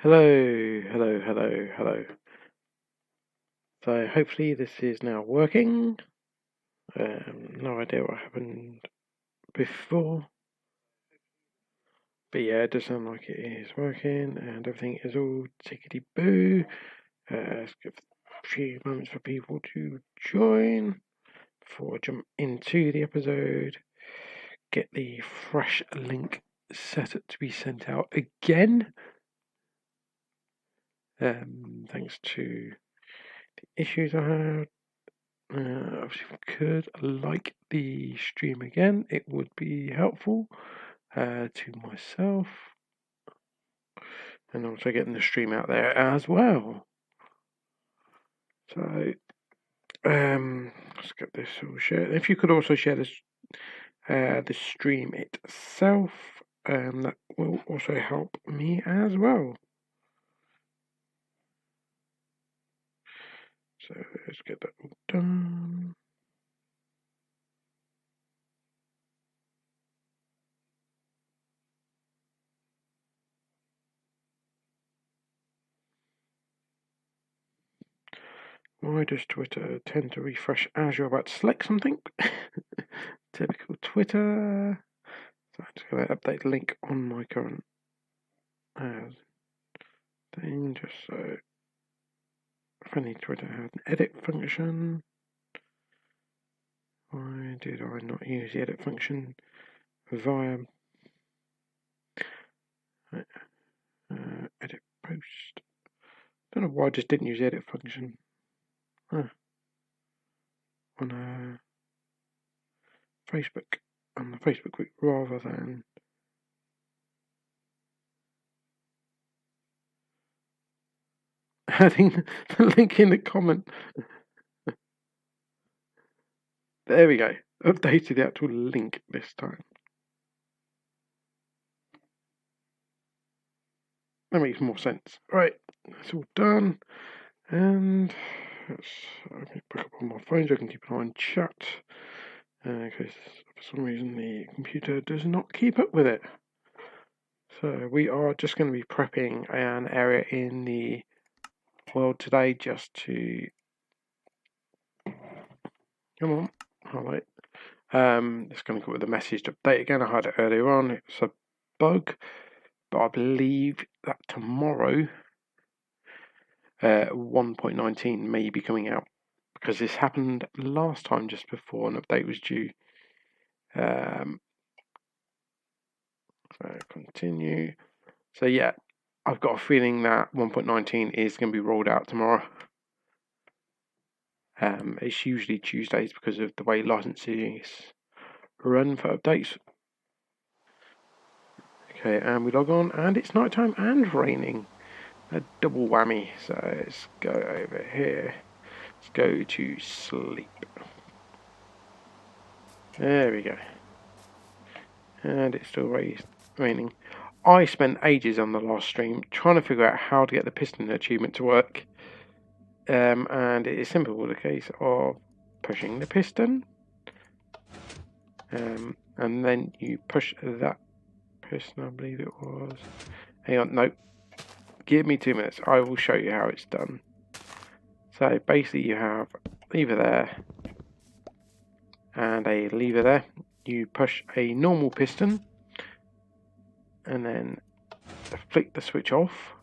Hello, hello, hello, hello. So hopefully this is now working. No idea what happened before. But yeah, it does sound like it is working and everything is all tickety-boo. Let's give a few moments for people to join before I jump into the episode. Get the fresh link set up to be sent out again. Thanks to the issues I had. Obviously, if I could like the stream again, it would be helpful to myself and also getting the stream out there as well. So, let's get this all shared. If you could also share this, the stream itself, that will also help me as well. So let's get that all done. Why does Twitter tend to refresh as you're about to select something? Typical Twitter. So I'm just going to update the link on my current thing, just so funny Twitter had an edit function. Why did I not use the edit function via edit post? Don't know why I just didn't use the edit function on Facebook, on the Facebook group, rather than adding the link in the comment. There we go. Updated the actual link this time. That makes more sense. Right, that's all done. And let's pick up on my phone so I can keep an eye on chat. Because for some reason the computer does not keep up with it. So we are just going to be prepping an area in the world today just to... Come on, highlight. It's going to go with the message to update again. I had it earlier on. It's a bug, but I believe that tomorrow 1.19 may be coming out, because this happened last time just before an update was due. So continue. So yeah, I've got a feeling that 1.19 is going to be rolled out tomorrow. It's usually Tuesdays because of the way licenses run for updates. Okay, and we log on, and it's nighttime and raining. A double whammy. So let's go over here. Let's go to sleep. There we go. And it's still raining. I spent ages on the last stream trying to figure out how to get the piston achievement to work. And it is simple, the case of pushing the piston. And then you push that piston, I believe it was. Hang on, no. Give me 2 minutes. I will show you how it's done. So basically you have a lever there and a lever there. You push a normal piston and then flick the switch off,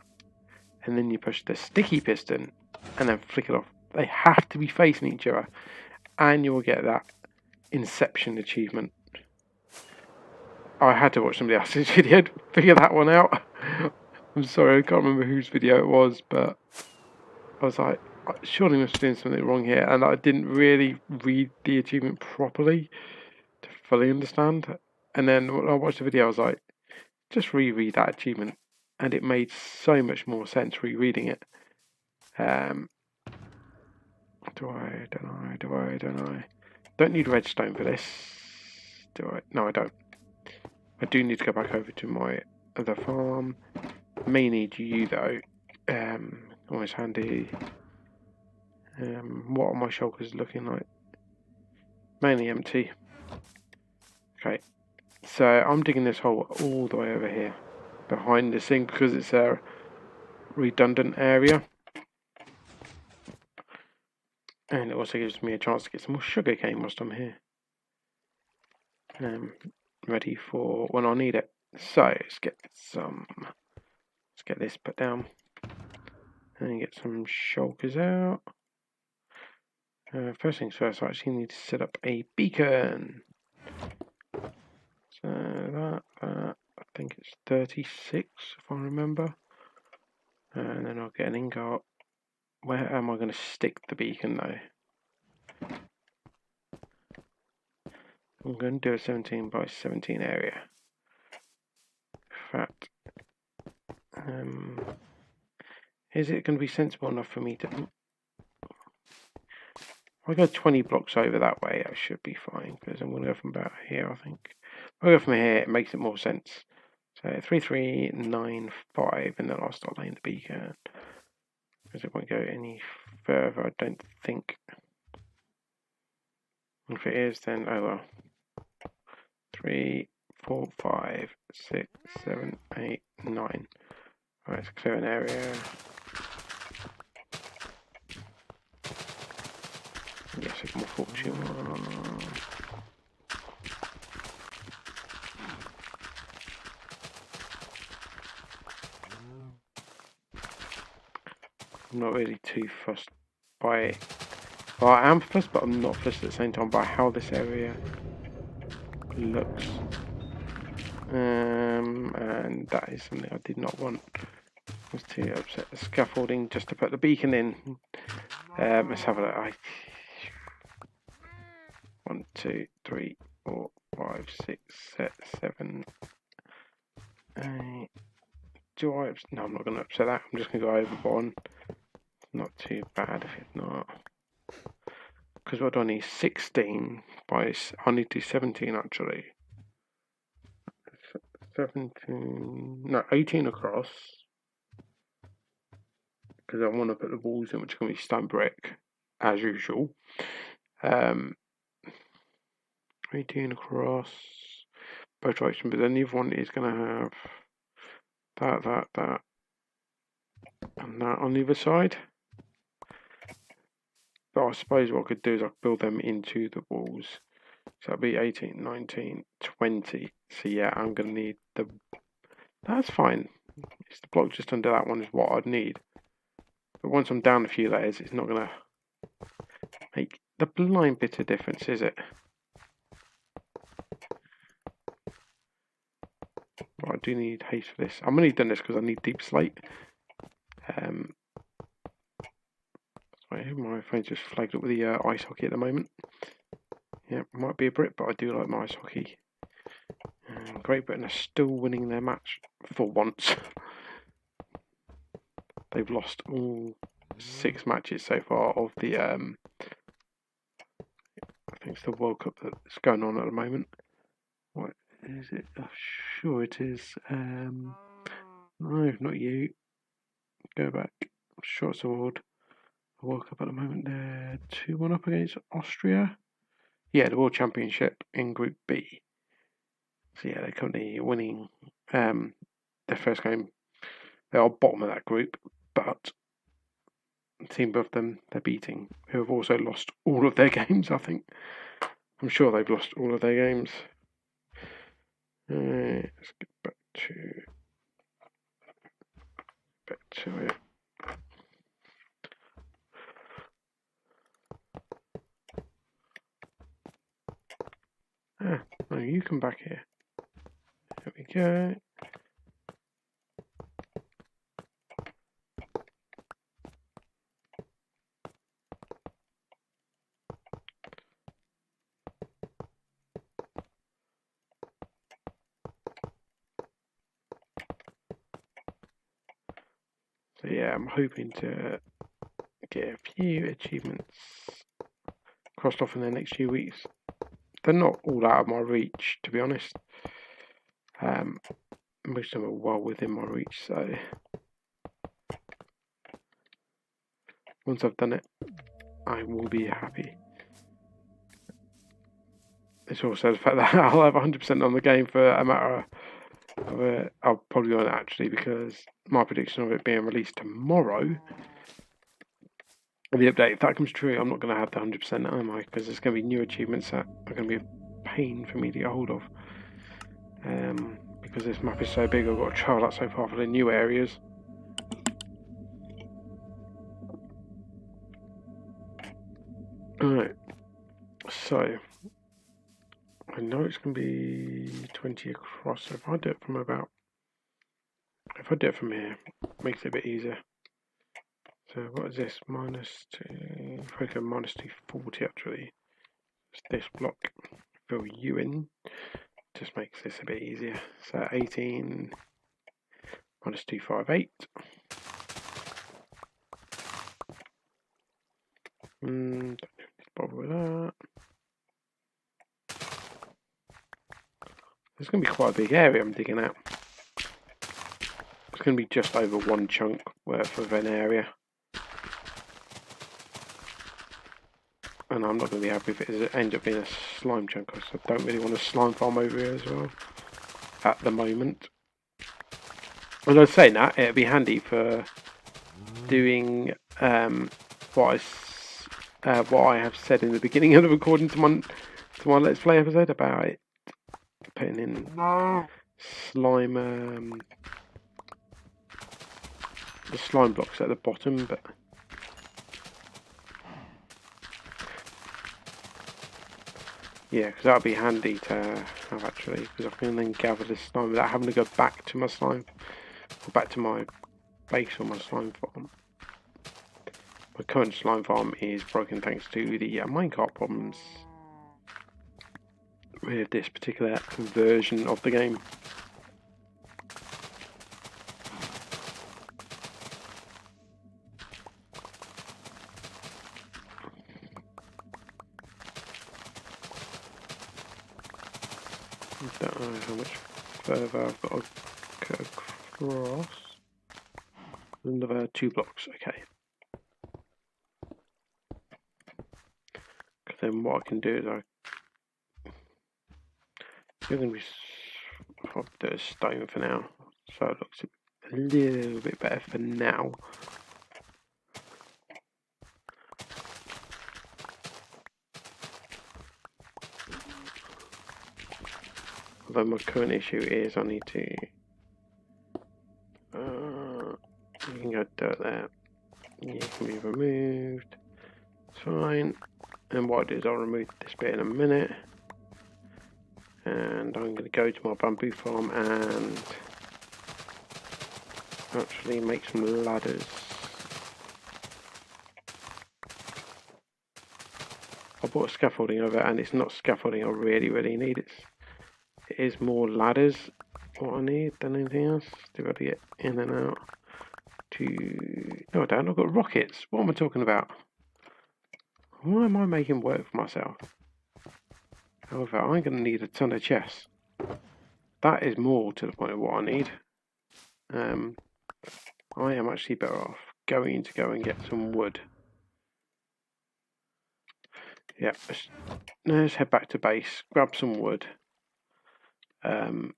and then you push the sticky piston and then flick it off. They have to be facing each other, and you will get that Inception achievement. I had to watch somebody else's video to figure that one out. I'm sorry, I can't remember whose video it was, but I was like, surely I must be doing something wrong here, and I didn't really read the achievement properly to fully understand. And then when I watched the video, I was like, just reread that achievement, and it made so much more sense rereading it. Do I? Don't need redstone for this. Do I? No, I don't. I do need to go back over to my other farm. May need you though. Always handy. What are my shulkers looking like? Mainly empty. Okay, so I'm digging this hole all the way over here behind this thing because it's redundant area. And it also gives me a chance to get some more sugar cane whilst I'm here. Ready for when I need it. So let's get this put down. And get some shulkers out. First things first, I actually need to set up a beacon. So that I think it's 36 if I remember. And then I'll get an ingot. Where am I going to stick the beacon though? I'm going to do a 17 by 17 area. In fact, is it going to be sensible enough for me to... If I go 20 blocks over that way, I should be fine, because I'm going to go from about here, I think. If I go from here, it makes it more sense. So 3395, and then I'll start laying the beacon. Because it won't go any further, I don't think. If it is, then oh well. 3, 4, 5, 6, 7, 8, 9. Alright, let's clear an area. Yes, it's more fortune. I'm not really too fussed by... Well, I am fussed, but I'm not fussed at the same time by how this area looks. And that is something I did not want. Was to upset the scaffolding just to put the beacon in. Let's have a look. 1, 2, 3, 4, 5, 6, 7, 8. Do I? No, I'm not going to upset that. I'm just going to go overboard. Not too bad if it's not. Because what do I need? 16 by... I need to do 17 actually. 17... No, 18 across. Because I want to put the walls in, which are going to be stone brick, as usual. 18 across. Both directions, but then the other one is going to have that, and that on the other side. But I suppose what I could do is I could build them into the walls. So that'll be 18, 19, 20. So yeah, I'm going to need the... That's fine. It's the block just under that one is what I'd need. But once I'm down a few layers, it's not going to make the blind bit of difference, is it? Right, I do need haste for this. I'm only done this because I need deep slate. My phone's just flagged up with the ice hockey at the moment. Yeah, might be a Brit, but I do like my ice hockey. Great Britain are still winning their match for once. They've lost all 6 matches so far of the I think it's the World Cup that's going on at the moment. What is it? I'm sure it is. No, not you. Go back. Short sword. The World Cup at the moment. They're 2-1 up against Austria. Yeah, the World Championship in Group B. So yeah, they're currently winning their first game. They are bottom of that group, but the team above them, they're beating, who have also lost all of their games, I think. I'm sure they've lost all of their games. Let's get back to it. No, you come back here. There we go. So yeah, I'm hoping to get a few achievements crossed off in the next few weeks. They're not all out of my reach, to be honest. Most of them are well within my reach, so once I've done it, I will be happy. It's also the fact that I'll have 100% on the game for a matter of I'll probably won't actually, because my prediction of it being released tomorrow, the update, if that comes true, I'm not going to have the 100%, am I? Because there's going to be new achievements that are going to be a pain for me to get hold of. Because this map is so big, I've got to travel out so far for the new areas. Alright, so I know it's going to be 20 across, so if I do it from here, it makes it a bit easier. So what is this? Minus 2, if I go minus 240 actually, it's this block, fill you in, just makes this a bit easier. So 18 minus 258. Don't need to bother with that. It's going to be quite a big area I'm digging out. It's going to be just over one chunk worth of an area. And I'm not going to be happy if it ends up being a slime chunk, because I don't really want a slime farm over here as well at the moment. And I was saying that it'd be handy for doing what I have said in the beginning of the recording to my Let's Play episode about it, putting in slime the slime blocks at the bottom, but yeah, because that would be handy to have actually, because I can then gather this slime without having to go back to my slime, or back to my base or my slime farm. My current slime farm is broken thanks to the minecart problems with this particular version of the game. I don't know how much further I've got to go across. Another 2 blocks, okay. Because then what I can do is you're going to be, I'll do a stone for now, so it looks a little bit better for now. Although my current issue is I need to, you can go dirt there, you can be removed, it's fine. And what I do is I'll remove this bit in a minute, and I'm going to go to my bamboo farm and actually make some ladders. I bought scaffolding over, and it's not scaffolding I really need. It is more ladders what I need than anything else to be able to get in and out. No, I don't. I've got rockets. What am I talking about? Why am I making work for myself? However, I'm going to need a ton of chests. That is more to the point of what I need. I am actually better off going to go and get some wood. Yeah, let's head back to base, grab some wood. To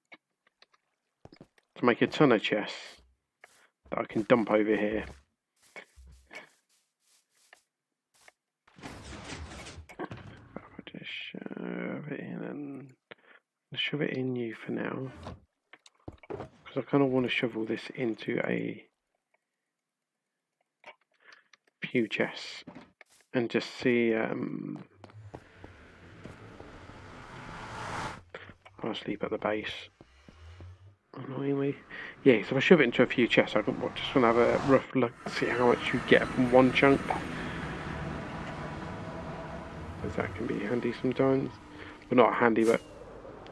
make a ton of chests that I can dump over here. I'll just shove it in and shove it in you for now, because I kind of want to shovel this into a few chests and just see. I'll sleep at the base. Annoyingly, yeah. So if I shove it into a few chests, I just want to have a rough look, see how much you get from one chunk. Because that can be handy sometimes. Well, not handy, but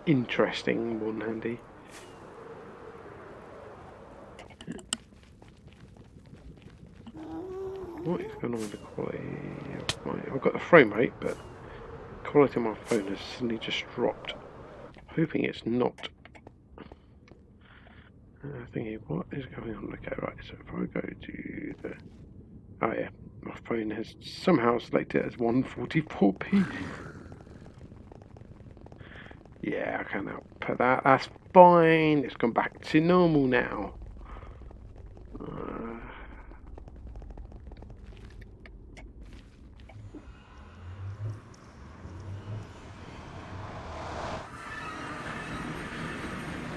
interesting. More than handy. What is going on with the quality of my... I've got the frame rate, but the quality of my phone has suddenly just dropped. Hoping it's not. Thinking, what is going on? Okay, right, so if I go to the... Oh yeah, my phone has somehow selected it as 144p. Yeah, I can output that. That's fine. It's gone back to normal now.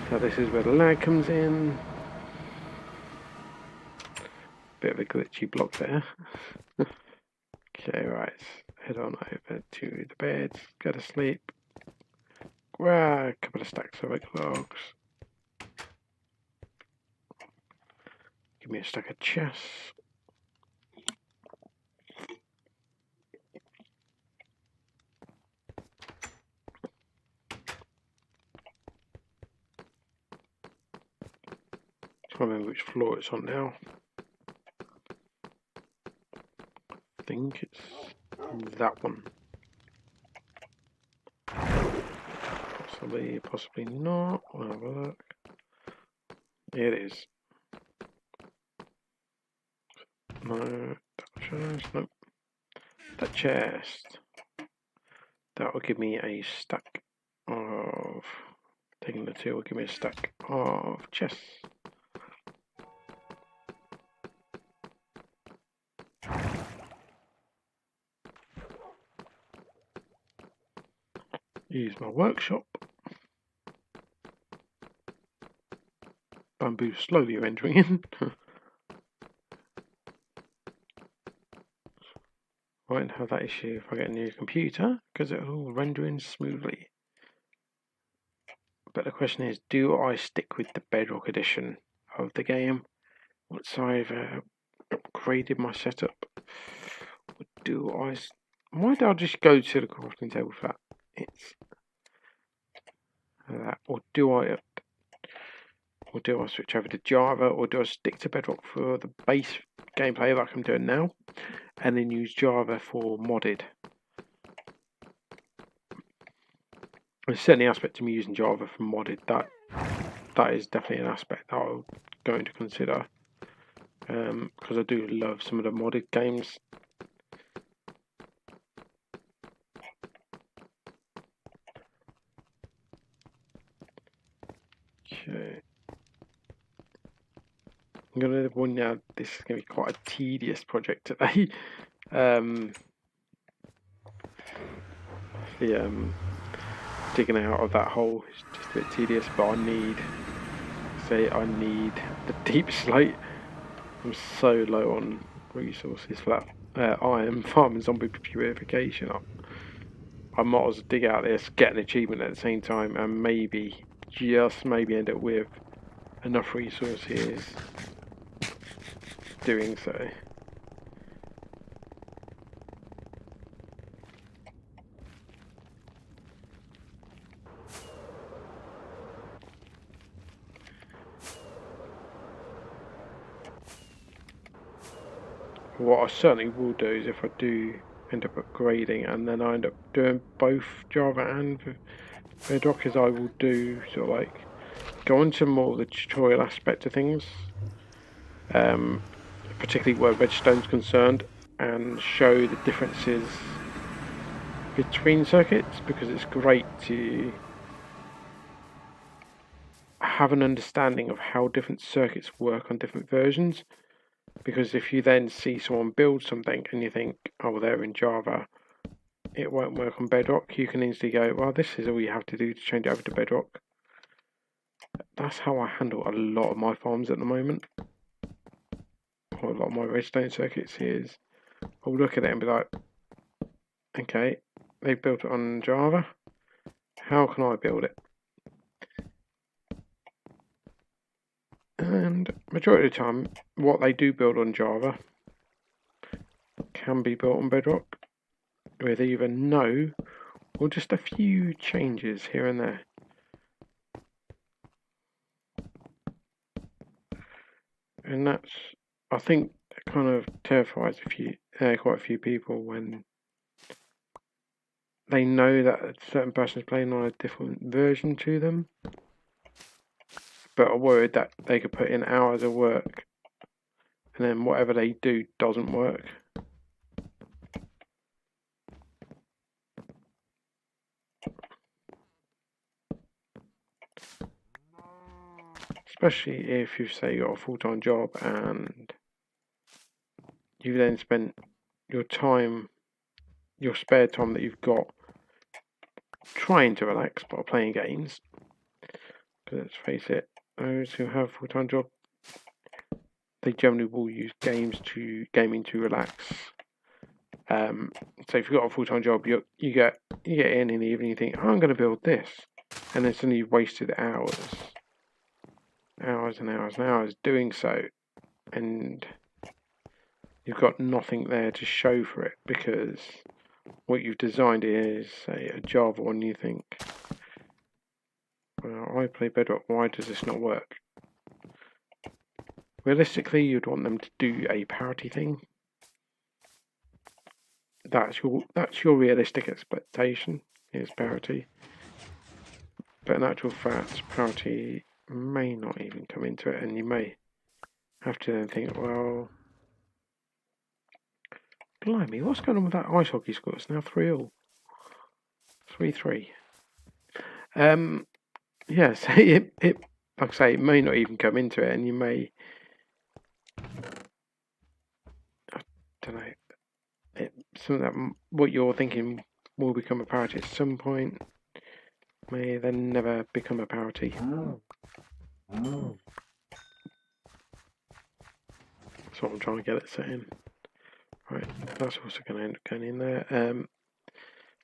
So this is where the lag comes in. Bit of a glitchy block there. Okay, right. Head on over to the bed. Go to sleep. Grab a couple of stacks of oak logs. Give me a stack of chests. I can't remember which floor it's on now. I think it's that one. Possibly not. We'll have a look. It is. No, that chest. Nope. That chest. That will give me a stack of. Taking the two will give me a stack of chests. Use my workshop. Bamboo slowly rendering in. Won't have that issue if I get a new computer because it'll all render in smoothly. But the question is, do I stick with the Bedrock edition of the game once I've upgraded my setup? Or do I? Might I just go to the crafting table for that? It's that, or do I switch over to Java, or do I stick to Bedrock for the base gameplay like I'm doing now, and then use Java for modded? There's certainly an aspect to me using Java for modded. That is definitely an aspect that I'm going to consider, because I do love some of the modded games. Okay. I'm going to warn you, this is going to be quite a tedious project today. Digging out of that hole is just a bit tedious, but I need the deep slate. I'm so low on resources for that iron farm and zombie purification. I might as well dig out this, get an achievement at the same time, and maybe, just maybe, end up with enough resources doing so. What I certainly will do is, if I do end up upgrading and then I end up doing both Java and Bedrock, is I will do sort of like go into more of the tutorial aspect of things, particularly where Redstone's concerned, and show the differences between circuits, because it's great to have an understanding of how different circuits work on different versions. Because if you then see someone build something and you think, oh, they're in Java, it won't work on Bedrock, you can easily go, well, this is all you have to do to change it over to Bedrock. That's how I handle a lot of my farms at the moment, or a lot of my redstone circuits. Is I'll look at it and be like, okay, they built it on Java, how can I build it? And majority of the time, what they do build on Java can be built on Bedrock with either no or just a few changes here and there. And that's, I think, kind of terrifies quite a few people when they know that a certain person is playing on a different version to them, but are worried that they could put in hours of work and then whatever they do doesn't work. especially if you say you've got a full-time job and you then spent your time, your spare time that you've got trying to relax by playing games. Because let's face it, those who have full-time job, they generally will use gaming to relax. So if you've got a full-time job, you get in the evening, you think, oh, I'm going to build this, and then suddenly you've wasted hours and hours doing so, and you've got nothing there to show for it because what you've designed is, say, a Java one. You think, well, I play Bedrock, why does this not work? Realistically, you'd want them to do a parity thing. That's your realistic expectation, is parity. But in actual fact, parity may not even come into it, and you may have to then think, well, blimey, what's going on with that ice hockey score? It's now 3-3. 3-3. Yeah, so it like I say, it may not even come into it, and you may, I don't know, something that what you're thinking will become a parity at some point may then never become a parity. That's what I'm trying to get it set in. Right, that's also going to end up going in there. I'm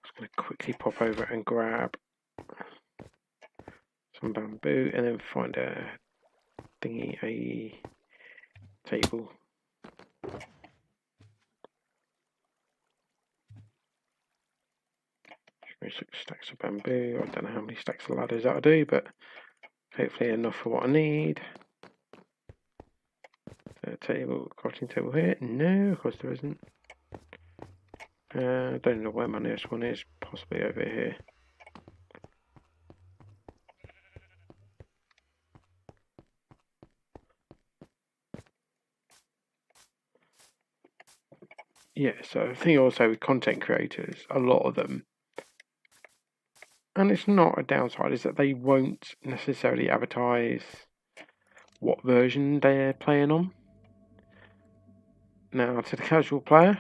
just going to quickly pop over and grab some bamboo and then find a table. Just 6 stacks of bamboo. I don't know how many stacks of ladders that'll do, but hopefully enough for what I need. Crafting table here. No, of course there isn't. I don't know where my nearest one is. Possibly over here. Yeah, so the thing also with content creators, a lot of them, and it's not a downside, is that they won't necessarily advertise what version they're playing on. Now, to the casual player,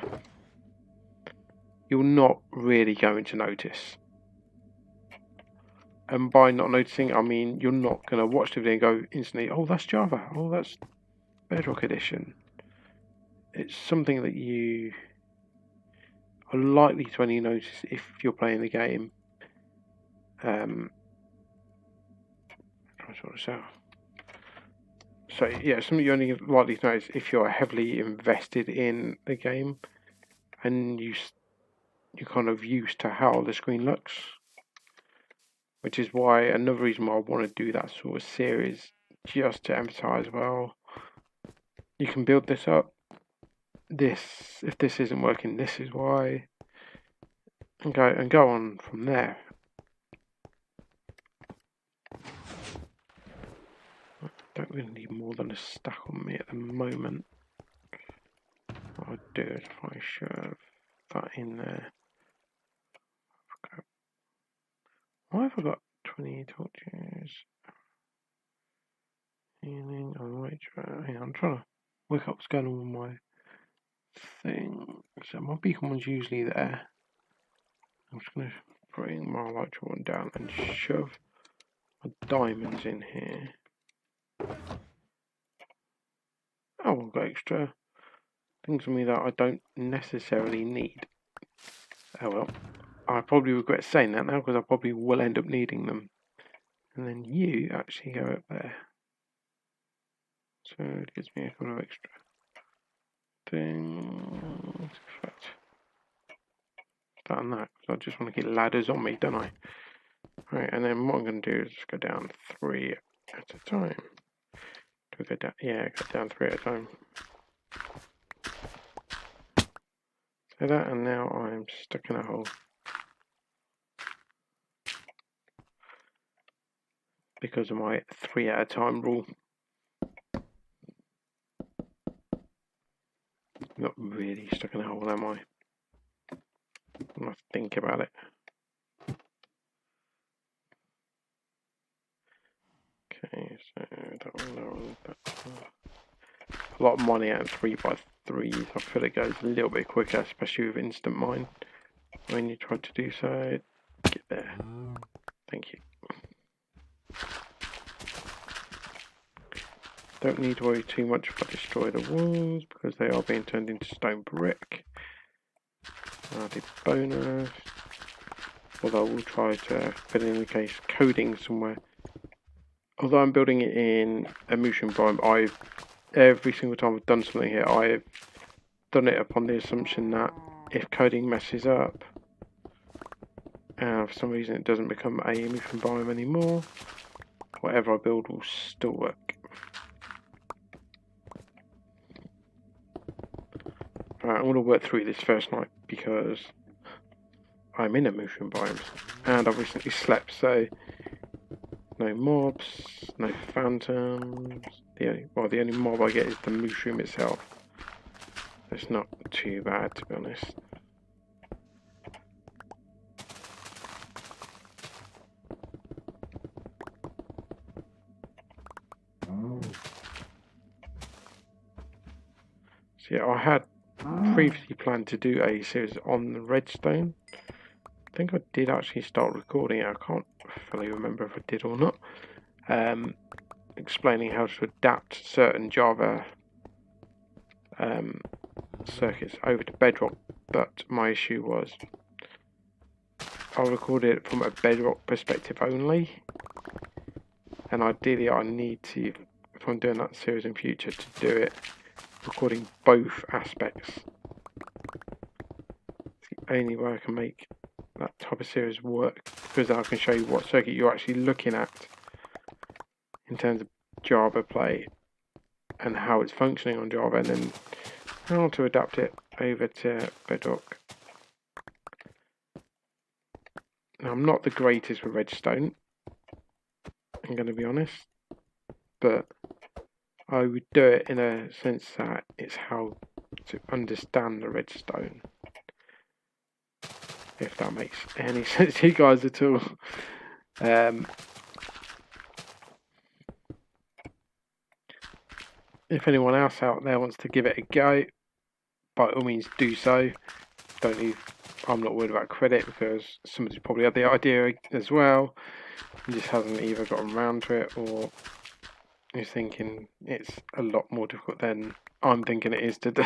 you're not really going to notice. And by not noticing, I mean you're not going to watch the video and go instantly, oh, that's Java, oh, that's Bedrock Edition. It's something that you are likely to only notice if you're playing the game. So yeah, something you're only likely to notice if you're heavily invested in the game and you're kind of used to how the screen looks. Which is why another reason why I want to do that sort of series, just to emphasize, well, you can build this up. If this isn't working, this is why, and go on from there. I don't really need more than a stack on me at the moment. What I'll do is if I shove that in there. Why have I got 20 torches? Healing. Oh, wait, hang on, I'm trying to work out what's going on with my thing. So my beacon one's usually there. I'm just going to bring my electric one down and shove my diamonds in here. Oh, I've got extra things on me that I don't necessarily need. Oh well, I probably regret saying that now because I probably will end up needing them. And then you actually go up there. So it gives me a couple of extra things. Fact, that and that. So I just want to get ladders on me, don't I? Right, and then what I'm going to do is just go down 3 at a time. Do we go down? Yeah, go down 3 at a time. So that, and now I'm stuck in a hole. Because of my 3 at a time rule. Not really stuck in a hole, am I? I'm gonna think about it. Okay, So that one, a lot of money out of 3x3s. I feel it goes a little bit quicker, especially with instant mine. When you try to do so, get there. Thank you. Don't need to worry too much if I destroy the walls because they are being turned into stone brick. Added bonus. Although we'll try to put in the case coding somewhere. Although I'm building it in a Mushroom biome, every single time I've done something here, I've done it upon the assumption that if coding messes up, and for some reason it doesn't become a Mushroom biome anymore, whatever I build will still work. Right, I'm going to work through this first night because I'm in a Mushroom biome and I've recently slept, so no mobs, no phantoms. The only mob I get is the mushroom itself. It's not too bad, to be honest. So yeah, I had previously planned to do a series on the redstone. I think I did actually start recording it. I can't fully remember if I did or not. Explaining how to adapt certain Java circuits over to Bedrock, but my issue was I recorded it from a Bedrock perspective only, and ideally I need to, if I'm doing that series in future, to do it recording both aspects. It's the only way I can make that type of series work, because then I can show you what circuit you're actually looking at in terms of Java play and how it's functioning on Java, and then how to adapt it over to Bedrock. Now, I'm not the greatest with redstone, I'm going to be honest, but I would do it in a sense that it's how to understand the redstone, if that makes any sense to you guys at all. If anyone else out there wants to give it a go, by all means do so. I'm not worried about credit because somebody's probably had the idea as well and just hasn't either gotten around to it, or is thinking it's a lot more difficult than I'm thinking it is to do.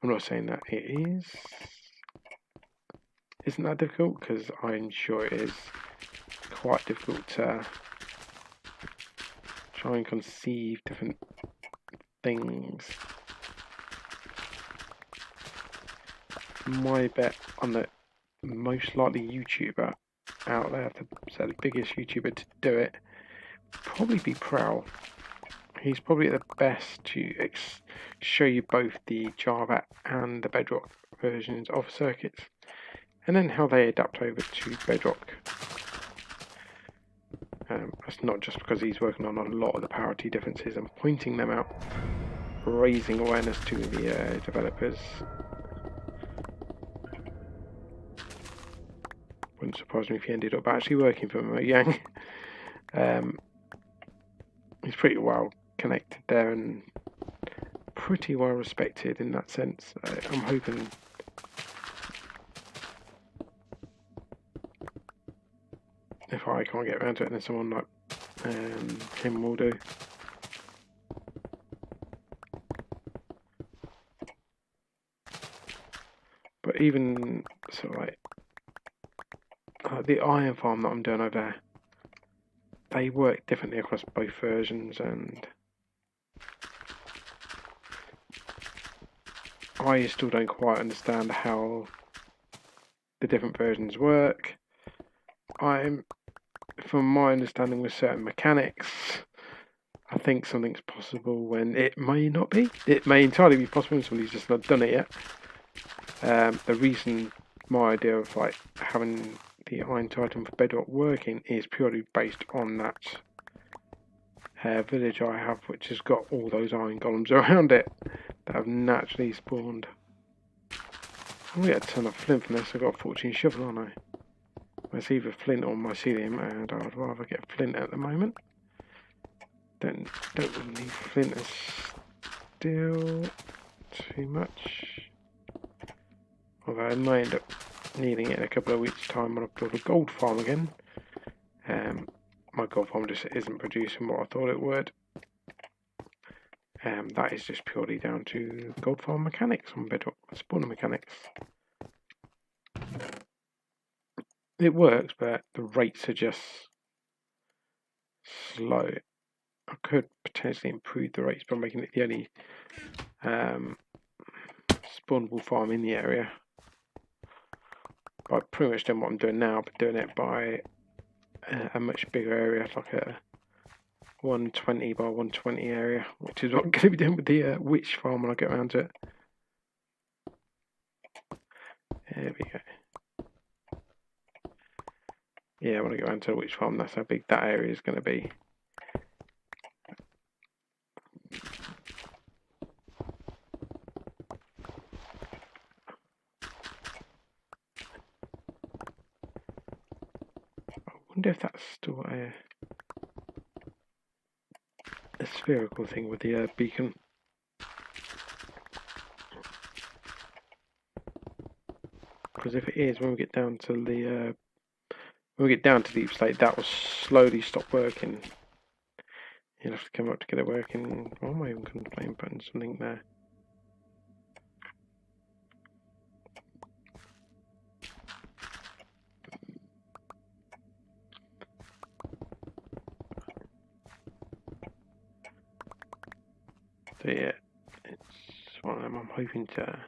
I'm not saying that it isn't that difficult, because I'm sure it is quite difficult to try and conceive different things. My bet on the most likely YouTuber out there, so the biggest YouTuber to do it, probably be Prowl. He's probably the best to show you both the Java and the Bedrock versions of circuits, and then how they adapt over to Bedrock. That's not just because he's working on a lot of the parity differences and pointing them out, raising awareness to the developers. Wouldn't surprise me if he ended up actually working for Mojang. He's pretty well connected there and pretty well respected in that sense. I'm hoping if I can't get around to it, then someone like him will do. But even sort of like the iron farm that I'm doing over there, they work differently across both versions, and I still don't quite understand how the different versions work. From my understanding with certain mechanics, I think something's possible when it may not be. It may entirely be possible when somebody's just not done it yet. The reason my idea of like having the Iron Titan for Bedrock working is purely based on that village I have, which has got all those iron golems around it that have naturally spawned. I'm going to get a ton of flint from this. I've got a 14 shovel, aren't I? It's either flint or mycelium, and I'd rather get flint at the moment. don't really need flint and steel too much. Although I might end up needing it in a couple of weeks' time when I build a gold farm again. My gold farm just isn't producing what I thought it would. That is just purely down to gold farm mechanics on Bedrock, spawner mechanics. It works, but the rates are just slow. I could potentially improve the rates by making it the only spawnable farm in the area. But pretty much doing what I'm doing now, but doing it by a much bigger area, like a 120 by 120 area, which is what I'm going to be doing with the witch farm when I get around to it. There we go. Yeah, when I get around to the witch farm, that's how big that area is going to be. I wonder if that's still a spherical thing with the beacon. Because if it is, when we get down to the Deep Slate, that will slowly stop working. You'll have to come up to get it working. Why am I even contemplating putting something there? So yeah, it's one of them. I'm hoping to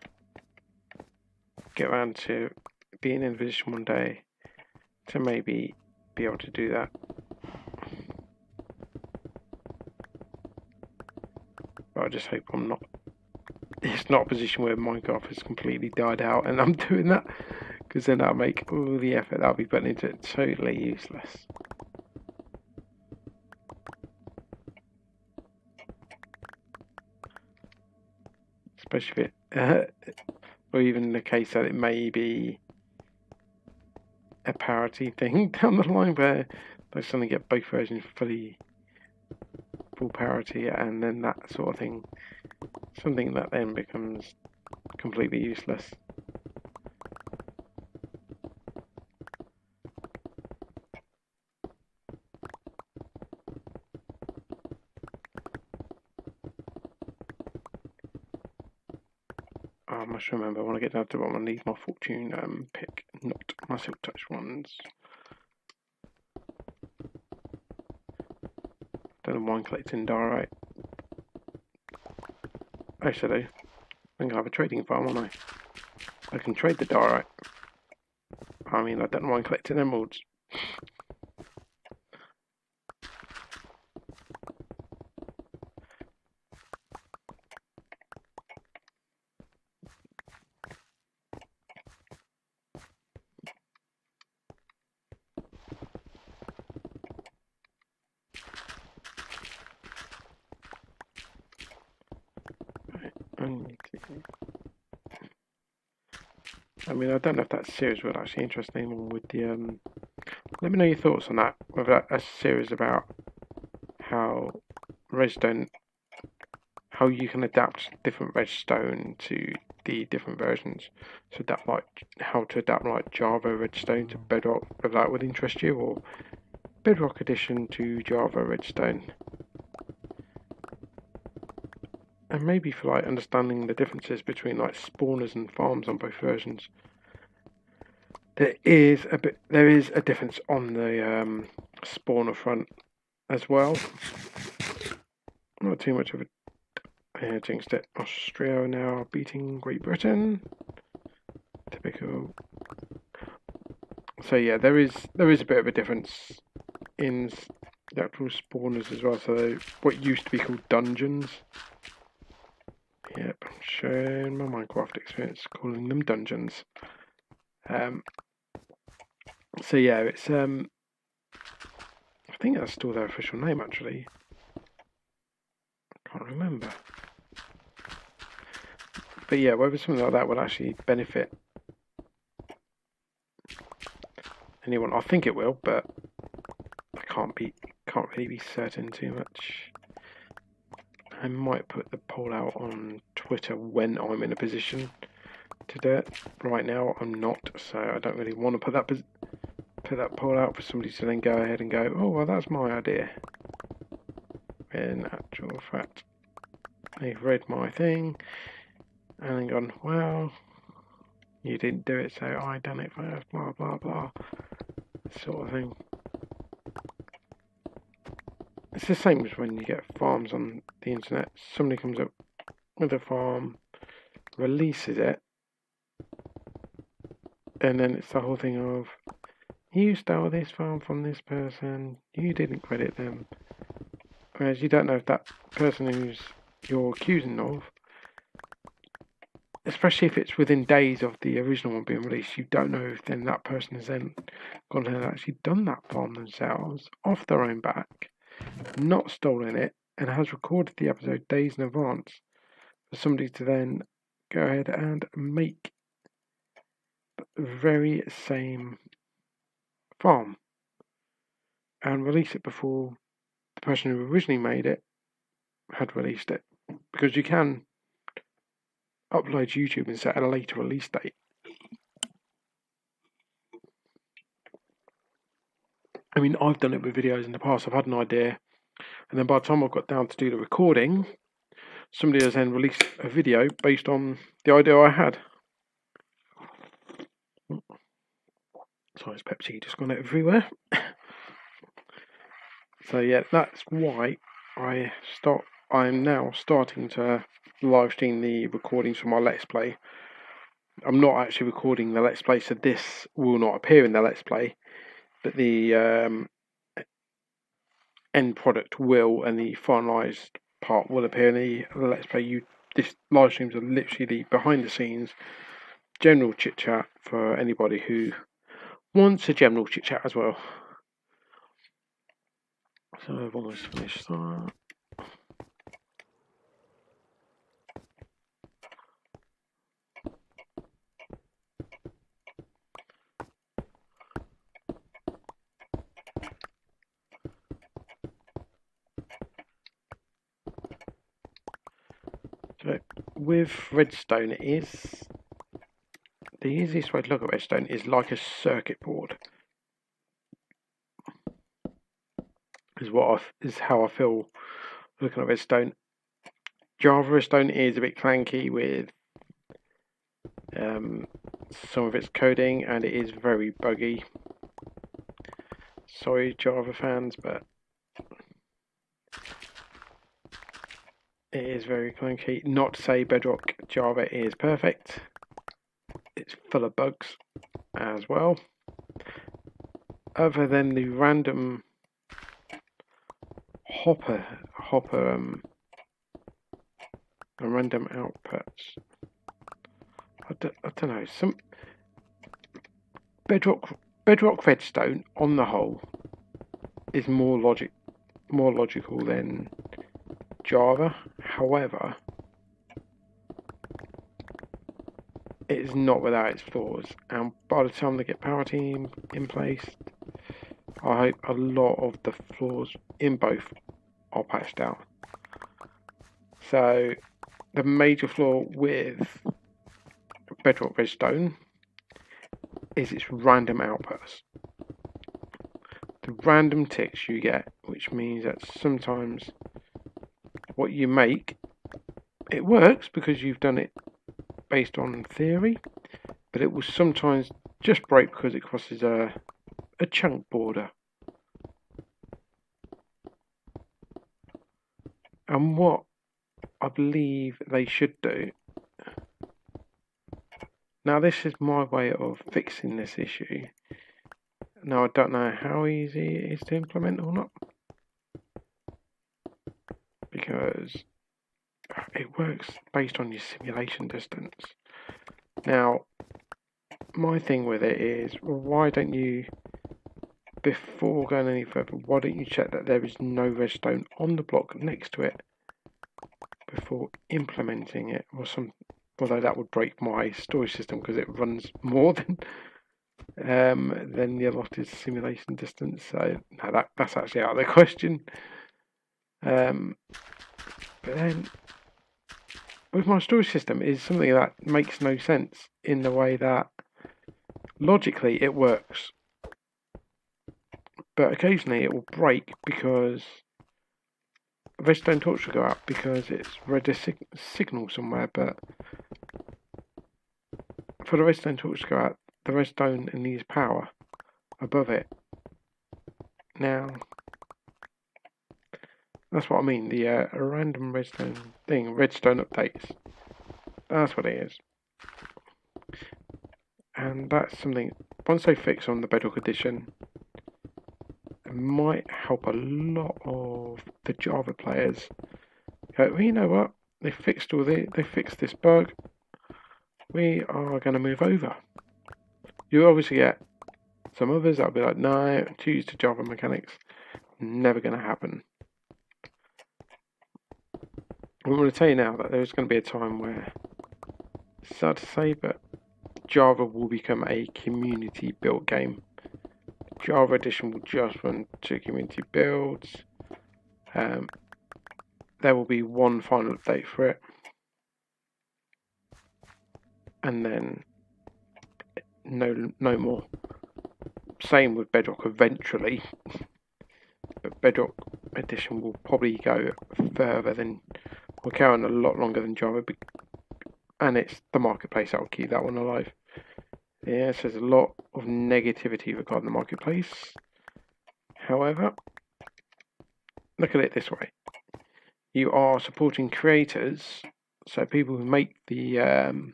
get around to being in a position one day to maybe be able to do that. But I just hope I'm not. It's not a position where Minecraft has completely died out and I'm doing that, because then that'll make all the effort I'll be putting into it totally useless. Especially if it, or even the case that it may be a parity thing down the line where they suddenly get both versions full parity, and then that sort of thing, something that then becomes completely useless. I must remember when I get down to the bottom, I need my fortune pick, not my silk touch ones. Don't mind collecting diorite. Actually, I'm going to have a trading farm, aren't I? I can trade the diorite. I mean, I don't mind collecting emeralds. I mean, I don't know if that series would actually interest anyone with the. Let me know your thoughts on that. Whether that's a series about how redstone, how you can adapt different redstone to the different versions. So that like how to adapt like Java redstone to Bedrock, whether that would interest you, or Bedrock edition to Java redstone. And maybe for like understanding the differences between like spawners and farms on both versions. There is a difference on the spawner front as well. Not too much of a jinxed it. Austria now beating Great Britain. Typical. So yeah, there is a bit of a difference in the actual spawners as well. So what used to be called dungeons. Yep, I'm showing my Minecraft experience calling them dungeons. So yeah, it's I think that's still their official name actually. I can't remember. But yeah, whether something like that would actually benefit anyone, I think it will, but I can't really be certain too much. I might put the poll out on Twitter when I'm in a position to do it. Right now I'm not, so I don't really want to put that poll out for somebody to then go ahead and go, oh well, that's my idea. In actual fact, they've read my thing and then gone, well, you didn't do it, so I done it first, blah blah blah, sort of thing. It's the same as when you get farms on the internet. Somebody comes up with a farm, releases it, and then it's the whole thing of, you stole this farm from this person, you didn't credit them. Whereas you don't know if that person who's you're accusing of, especially if it's within days of the original one being released, you don't know if then that person has then gone and actually done that farm themselves off their own back, not stolen it, and has recorded the episode days in advance for somebody to then go ahead and make the very same farm and release it before the person who originally made it had released it. Because you can upload to YouTube and set a later release date. I mean, I've done it with videos in the past. I've had an idea, and then by the time I got down to do the recording, somebody has then released a video based on the idea I had. Sorry, it's Pepsi just gone everywhere. So yeah, that's why I'm now starting to live stream the recordings from my Let's Play. I'm not actually recording the Let's Play, so this will not appear in the Let's Play, but the end product will, and the finalised part will appear in the Let's Play. This live streams are literally the behind the scenes general chit chat for anybody who wants a general chit chat as well. So I've almost finished that. So with redstone, the easiest way to look at redstone is like a circuit board. Is how I feel looking at redstone. Java redstone is a bit clanky with some of its coding, and it is very buggy. Sorry, Java fans, but it is very clunky. Not to say Bedrock Java is perfect. It's full of bugs as well. Other than the random hopper and random outputs. I don't know. Some Bedrock Redstone on the whole is more logical than Java. However, it is not without its flaws, and by the time they get parity in place, I hope a lot of the flaws in both are patched out. So the major flaw with Bedrock Redstone is its random outputs. The random ticks you get, which means that sometimes what you make, it works because you've done it based on theory, but it will sometimes just break because it crosses a chunk border. And what I believe they should do, now this is my way of fixing this issue. Now I don't know how easy it is to implement or not, because it works based on your simulation distance. Now, my thing with it is, why don't you, before going any further, why don't you check that there is no redstone on the block next to it before implementing it, or some? Although that would break my storage system because it runs more than the allotted simulation distance. So no, that's actually out of the question. But But then, with my storage system, is something that makes no sense in the way that logically it works, but occasionally it will break because a redstone torch will go out because it's read a signal somewhere. But for the redstone torch to go out, the redstone needs power above it. Now, that's what I mean. The random redstone thing, redstone updates. That's what it is. And that's something, once they fix on the Bedrock Edition, it might help a lot of the Java players. Go, well, you know what? They fixed this bug. We are going to move over. You obviously get some others that'll be like, no, choose to Java mechanics. Never going to happen. I'm going to tell you now that there's going to be a time where, it's sad to say, but Java will become a community built game. Java Edition will just run 2 community builds. There will be one final update for it, and then no more. Same with Bedrock eventually, but Bedrock Edition will probably go further than, will carry on a lot longer than Java, and it's the marketplace that will keep that one alive. Yes, there's a lot of negativity regarding the marketplace. However, look at it this way. You are supporting creators, so people who make the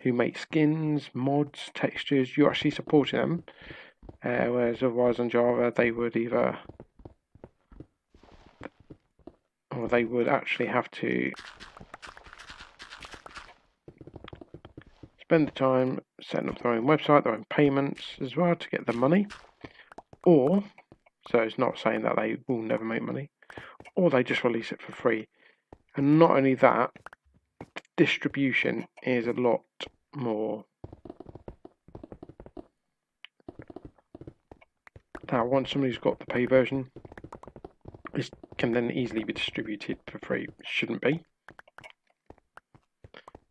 who make skins, mods, textures. You're actually supporting them, whereas otherwise on Java they would either, or they would actually have to spend the time setting up their own website, their own payments as well to get the money, or, so it's not saying that they will never make money, or they just release it for free. And not only that, distribution is a lot more. Now, once somebody's got the pay version, it can then easily be distributed for free. It shouldn't be,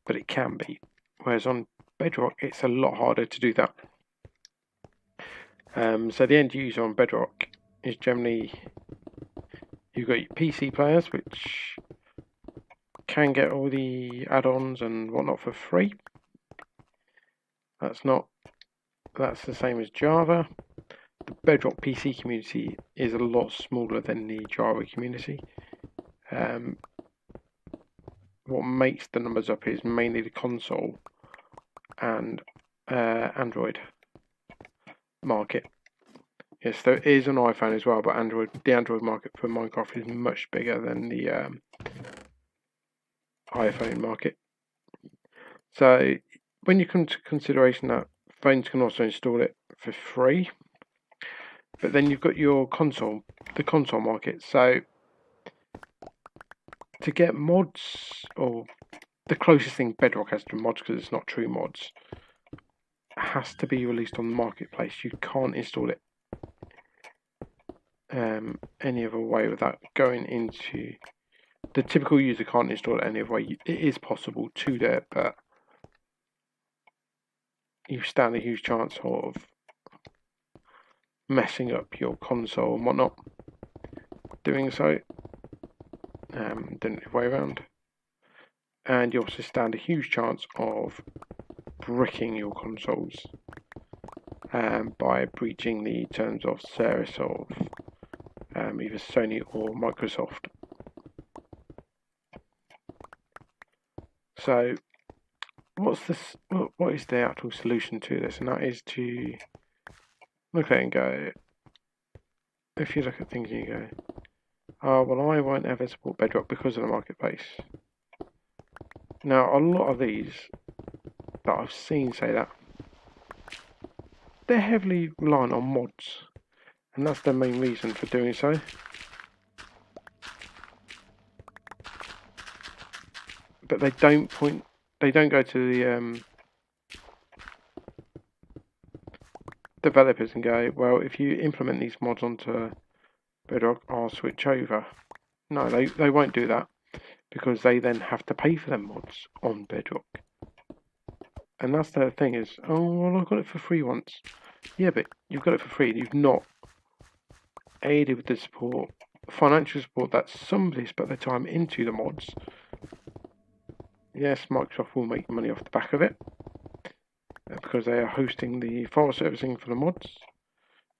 but it can be. Whereas on Bedrock, it's a lot harder to do that. So the end user on Bedrock is generally, you've got your PC players, which can get all the add-ons and whatnot for free. That's the same as Java. The Bedrock PC community is a lot smaller than the Java community. What makes the numbers up is mainly the console and Android market. Yes, there is an iPhone as well, but the Android market for Minecraft is much bigger than the iPhone market. So when you come to consideration that phones can also install it for free, but then you've got the console market. So to get mods, or the closest thing Bedrock has to mods, because it's not true mods, has to be released on the marketplace. You can't install it any other way without going into, the typical user can't install it any other way. It is possible to do it, but you stand a huge chance of messing up your console and whatnot doing so. Doing it the way around, and you also stand a huge chance of bricking your consoles by breaching the terms of service of either Sony or Microsoft. So what is the actual solution to this? And that is to look at it and go, if you look at things and you go, oh, well, I won't ever support Bedrock because of the marketplace. Now, a lot of these that I've seen say that, they're heavily reliant on mods, and that's their main reason for doing so. But they don't go to the developers and go, well, if you implement these mods onto Bedrock, I'll switch over. No, they won't do that. because they then have to pay for their mods on Bedrock. And that's the thing is, oh, well, I got it for free once. Yeah, but you've got it for free. You've not aided with the support, financial support that somebody's put their time into the mods. Yes, Microsoft will make money off the back of it because they are hosting the file servicing for the mods,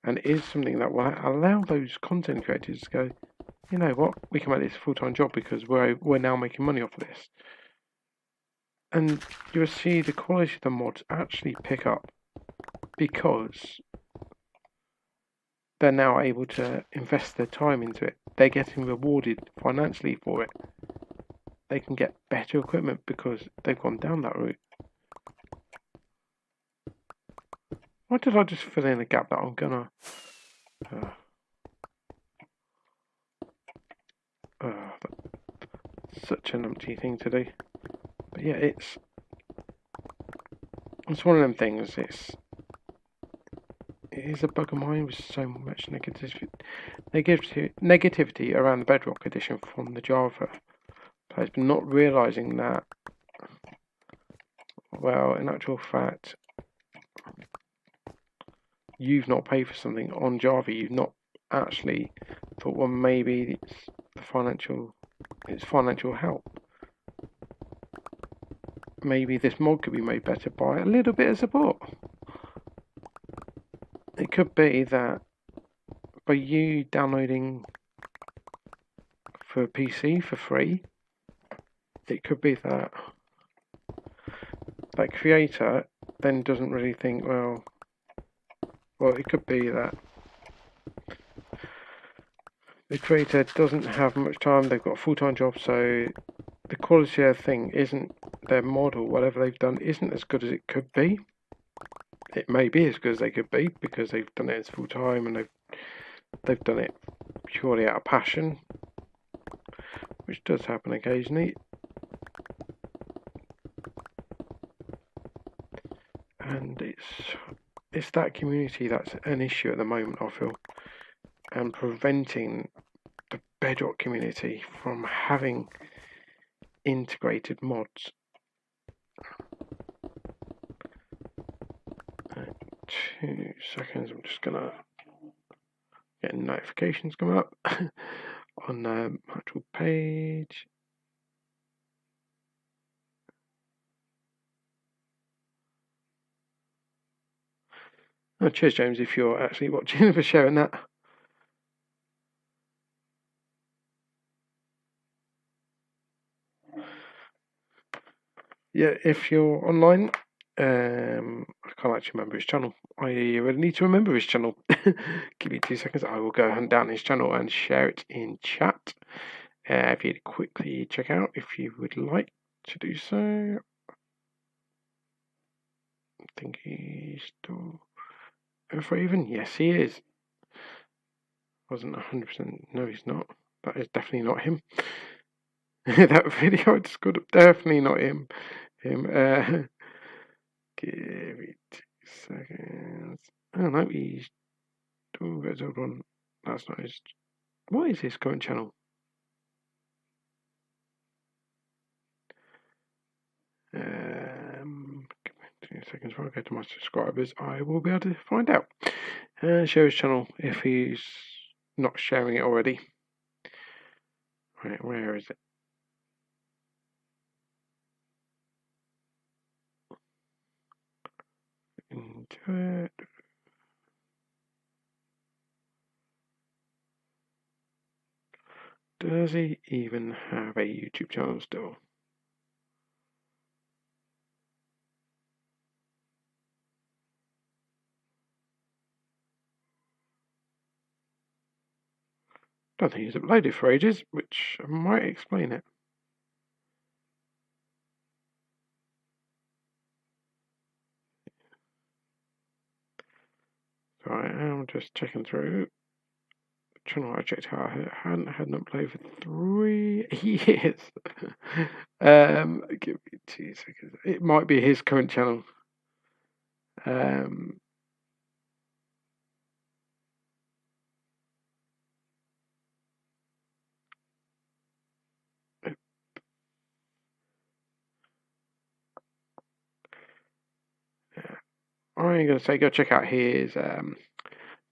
and it is something that will allow those content creators to go, you know what, we can make this a full-time job because we're now making money off of this. And you'll see the quality of the mods actually pick up because they're now able to invest their time into it. They're getting rewarded financially for it. They can get better equipment because they've gone down that route. Why did I just fill in a gap that I'm gonna... such an empty thing to do. But yeah, it's one of them things. It is a bug of mine with so much negativity around the Bedrock edition from the Java players, but not realising that, well, in actual fact, you've not paid for something on Java. You've not actually thought, well, maybe it's financial help. Maybe this mod could be made better by a little bit of support. It could be that by you downloading for PC for free, it could be that that creator then doesn't really think, well, it could be that the creator doesn't have much time, they've got a full-time job, so the quality of thing isn't, their mod or whatever they've done isn't as good as it could be. It may be as good as they could be because they've done it as full-time and they've done it purely out of passion, which does happen occasionally. And it's that community that's an issue at the moment, I feel, and preventing the Bedrock community from having integrated mods. 2 seconds, I'm just gonna get notifications coming up on the actual page. Oh, cheers, James, if you're actually watching, for sharing that. Yeah, if you're online, I can't actually remember his channel. I really need to remember his channel. Give me 2 seconds. I will go hunt down his channel and share it in chat. If you'd quickly check out, if you would like to do so. I think he's still Raven. Yes, he is. Wasn't 100%. No, he's not. That is definitely not him. That video I just got up, definitely not him. Give me 2 seconds. Oh no, he's doing his old one. That's not his. What is his current channel? Give me 2 seconds before I go to my subscribers. I will be able to find out. Share his channel if he's not sharing it already. Right, where is it? Into it. Does he even have a YouTube channel still? Don't think he's uploaded for ages, which might explain it. So I am just checking through. The channel I checked out hadn't had an upload for 3 years. Give me 2 seconds. It might be his current channel. I'm going to say go check out his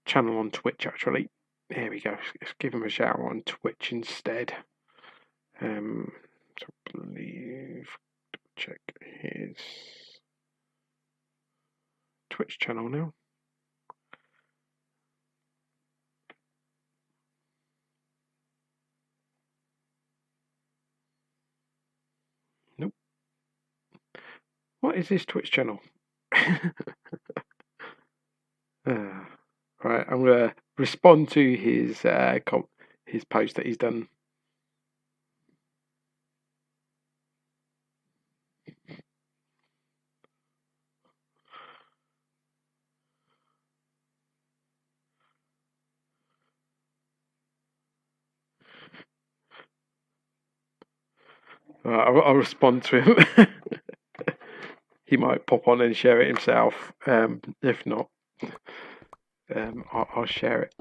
channel on Twitch. Actually, there we go. Let's give him a shout on Twitch instead. So I believe check his Twitch channel now. Nope. What is this Twitch channel? Right, I'm gonna respond to his post that he's done. I'll respond to him. He might pop on and share it himself. If not, I'll share it.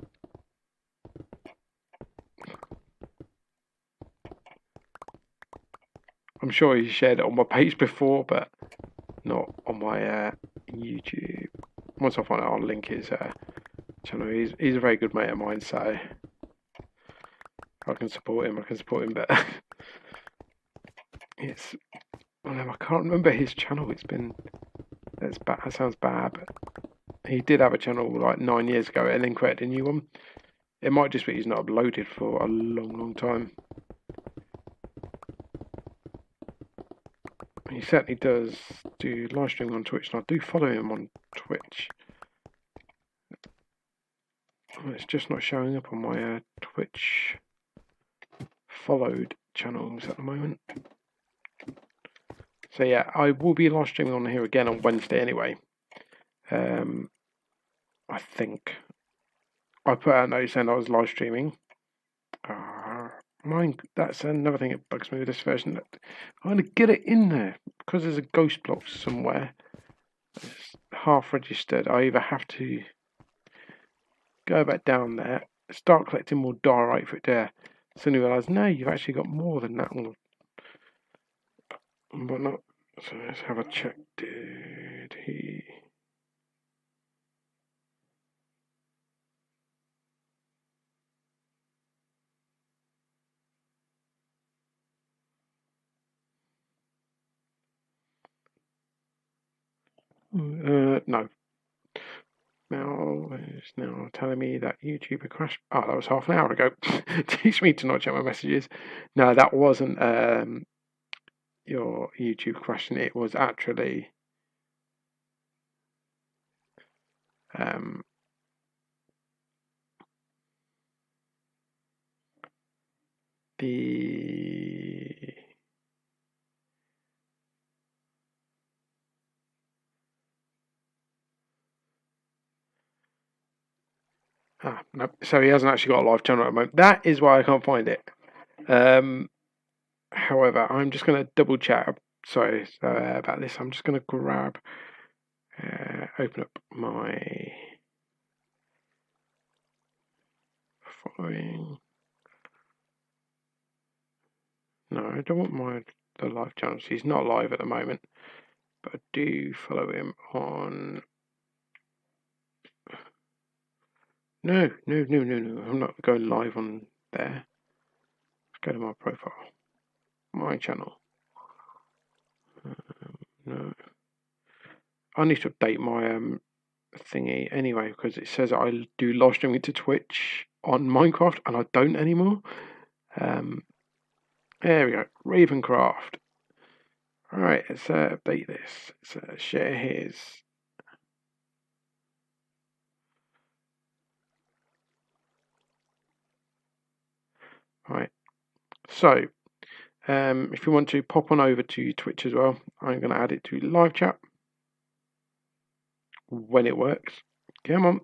I'm sure he shared it on my page before, but not on my YouTube. Once I find out, I'll link his channel. He's a very good mate of mine, so I can support him. Better. It's I can't remember his channel. That's bad. That sounds bad, but he did have a channel like 9 years ago and then created a new one. It might just be he's not uploaded for a long time. He certainly does do live streaming on Twitch, and I do follow him on Twitch. It's just not showing up on my Twitch followed channels at the moment. So yeah, I will be live streaming on here again on Wednesday anyway. I think I put out a note saying I was live streaming. That's another thing that bugs me with this version. I'm going to get it in there because there's a ghost block somewhere. It's half registered. I either have to go back down there, start collecting more diorite for it there. Suddenly realise, no, you've actually got more than that one. But not. So let's have a check. Did he? No. Mel is now telling me that YouTube crashed. Oh, that was half an hour ago. Teach me to not check my messages. No, that wasn't your YouTube crashing. It was actually the no. So he hasn't actually got a live channel at the moment. That is why I can't find it. However, I'm just going to double check. Sorry about this. I'm just going to grab, open up my following. No, I don't want the live channels. He's not live at the moment, but I do follow him on. No. I'm not going live on there. Let's go to my profile, my channel. No, I need to update my thingy anyway because it says I do live streaming to Twitch on Minecraft and I don't anymore. There we go, Ravencraft. Alright, let's update this. Let's share his. Right, so if you want to pop on over to Twitch as well, I'm going to add it to live chat when it works. Come on.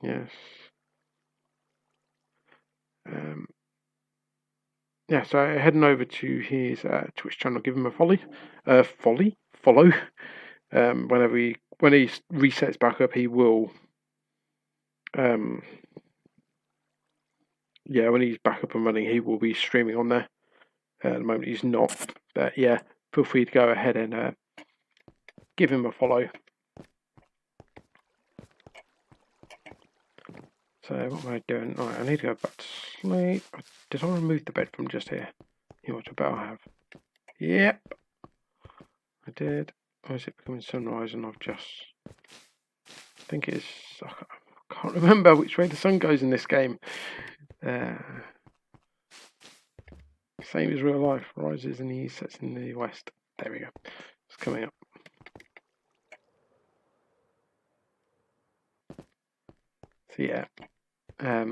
Yes. Yeah, so heading over to his Twitch channel, give him a follow. When he resets back up, he will. When he's back up and running, he will be streaming on there. At the moment, he's not. But yeah, feel free to go ahead and give him a follow. So what am I doing? Alright, I need to go back to sleep. Did I remove the bed from just here? You know what about I have? Yep. I did. Or is it becoming sunrise and I've just... I think it's... I can't remember which way the sun goes in this game. Same as real life. Rises in the east, sets in the west. There we go. It's coming up. So yeah. But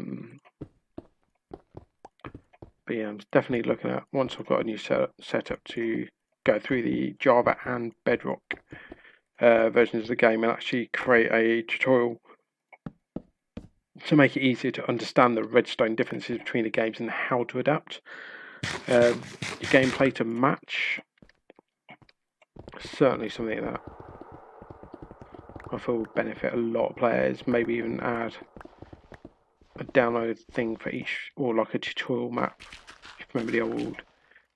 yeah, I'm definitely looking at, once I've got a new setup, to go through the Java and Bedrock versions of the game and actually create a tutorial to make it easier to understand the redstone differences between the games and how to adapt your gameplay to match. Certainly something that I feel would benefit a lot of players. Maybe even add a download thing for each, or like a tutorial map. If you remember the old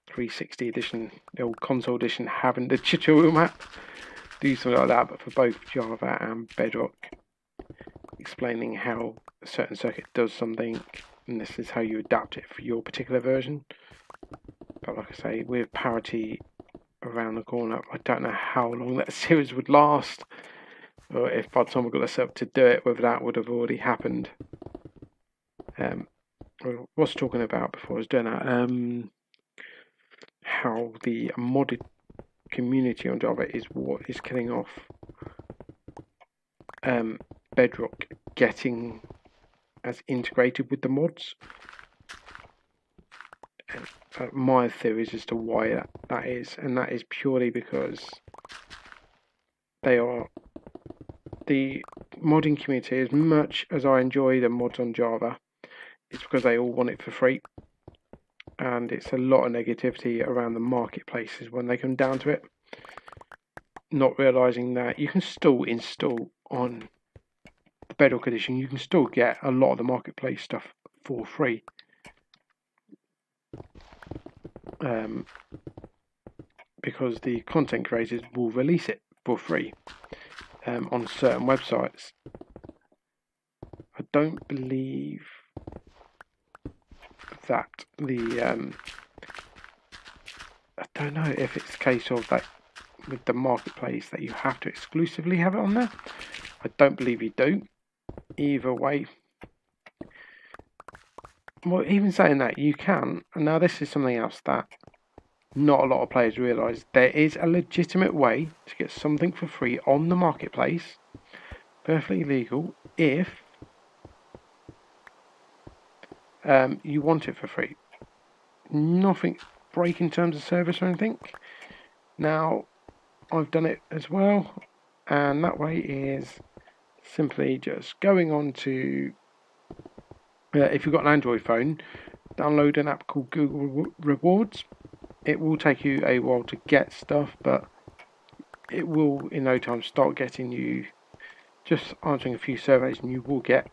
360 edition, the old console edition having the tutorial map, do something like that, but for both Java and Bedrock, explaining how a certain circuit does something, and this is how you adapt it for your particular version. But like I say, with parity around the corner, I don't know how long that series would last, or if by the time I got myself to do it, whether that would have already happened. I was talking about before I was doing that, how the modded community on Java is what is killing off Bedrock getting as integrated with the mods. And my theories as to why that is, and that is purely because the modding community, as much as I enjoy the mods on Java, it's because they all want it for free, and it's a lot of negativity around the marketplaces when they come down to it, not realizing that you can still install on the Bedrock edition, you can still get a lot of the marketplace stuff for free. Because the content creators will release it for free on certain websites. I don't believe that I don't know if it's a case of that with the marketplace that you have to exclusively have it on there. I don't believe you do. Either way, well, even saying that, you can, and now this is something else that not a lot of players realise, there is a legitimate way to get something for free on the marketplace, perfectly legal, if you want it for free. Nothing breaking terms of service or anything. Now, I've done it as well, and that way is simply just going on to, if you've got an Android phone, download an app called Google Rewards. It will take you a while to get stuff, but it will in no time start getting you, just answering a few surveys, and you will get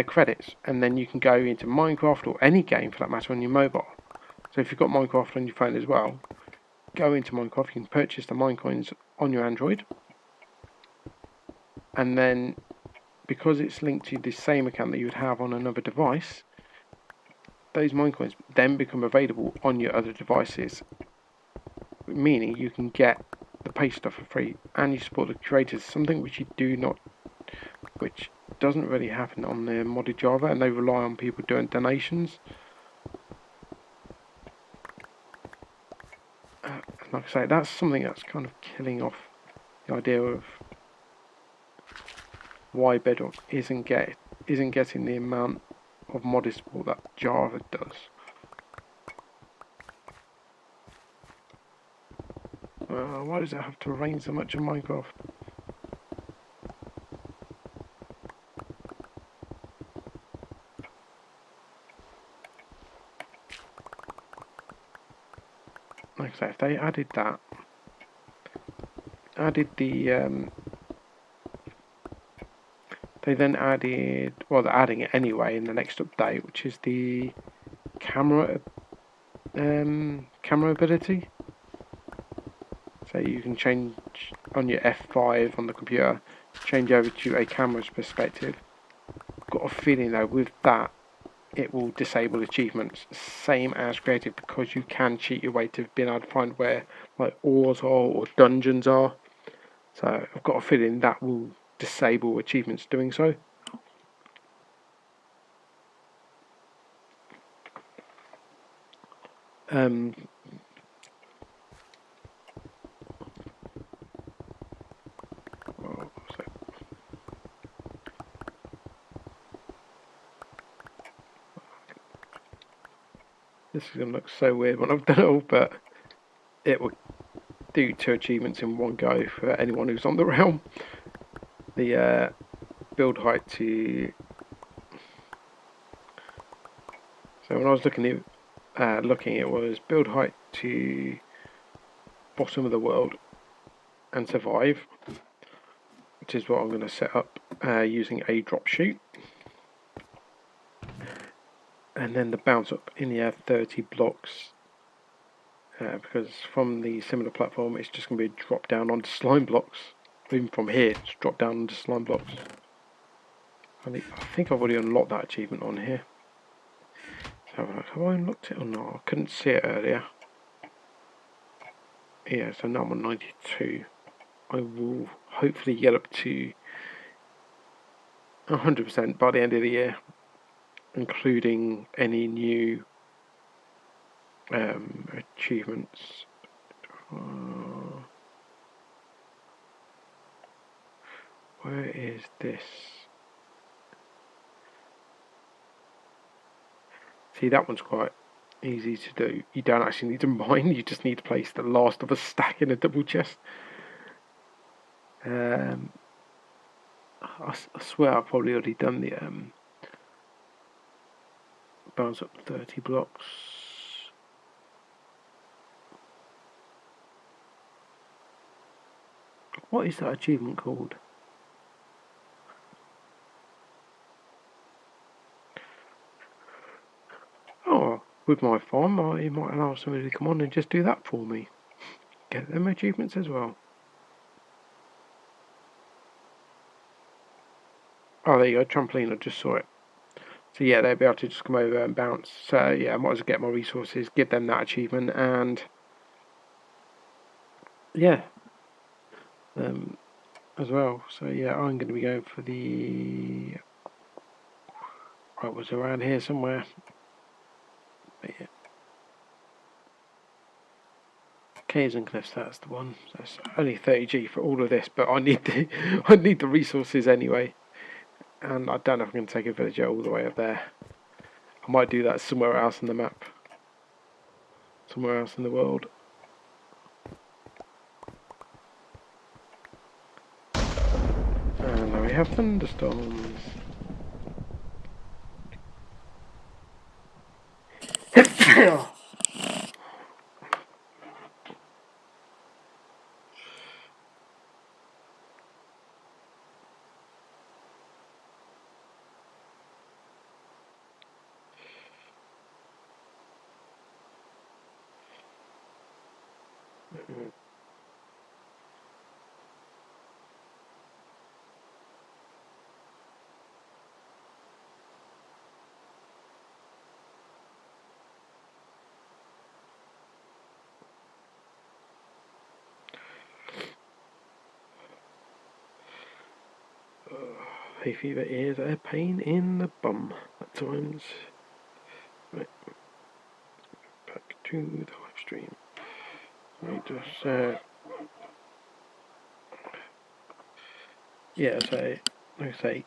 credits, and then you can go into Minecraft or any game for that matter on your mobile. So if you've got Minecraft on your phone as well, go into Minecraft, you can purchase the Minecoins on your Android, and then because it's linked to the same account that you would have on another device, those Minecoins then become available on your other devices, meaning you can get the pay stuff for free and you support the creators, something which doesn't really happen on the modded Java, and they rely on people doing donations. And like I say, that's something that's kind of killing off the idea of why Bedrock isn't getting the amount of modded support that Java does. Why does it have to rain so much in Minecraft? Like I say, if they added they then added, well, they're adding it anyway in the next update, which is the camera ability. So you can change on your F5 on the computer, change over to a camera's perspective. got a feeling though with that it will disable achievements, same as creative, because you can cheat your way to being able to find where like ores are or dungeons are. So I've got a feeling that will disable achievements doing so. This is going to look so weird when I've done it all, but it will do 2 achievements in one go for anyone who's on the realm. The build height to... So when I was looking, it was build height to bottom of the world and survive, which is what I'm going to set up using a drop chute. And then the bounce up in the air 30 blocks, because from the similar platform it's just going to be a drop down onto slime blocks. Even from here, it's drop down onto slime blocks. I think I've already unlocked that achievement on here. So have I unlocked it or not? I couldn't see it earlier. Yeah, so now I'm on 92. I will hopefully get up to 100% by the end of the year, including any new achievements. Where is this? See, that one's quite easy to do. You don't actually need to mine, you just need to place the last of a stack in a double chest. I swear I've probably already done the bounce up 30 blocks. What is that achievement called? Oh, with my farm, I might allow somebody to come on and just do that for me. Get them achievements as well. Oh, there you go, trampoline, I just saw it. So yeah, they'll be able to just come over and bounce. So yeah, I might as well get my resources, give them that achievement, and yeah, as well. So yeah, I'm going to be going for the... Right, was around here somewhere. But yeah. Caves and cliffs, that's the one. So it's only 30G for all of this, but I need the resources anyway. And I don't know if I'm going to take a villager all the way up there. I might do that somewhere else in the map. Somewhere else in the world. And now we have thunderstorms. Hay fever is a pain in the bum at times. Right. Back to the live stream. Right, just yeah, so like I say,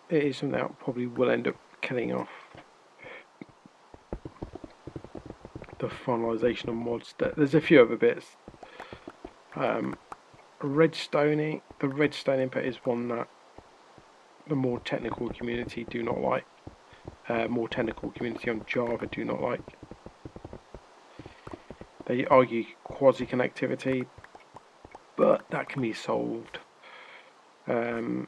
it is something that probably will end up killing off the finalisation of mods. There's a few other bits. Redstone, the redstone input is one that the more technical community do not like. More technical community on Java do not like. They argue quasi-connectivity, but that can be solved in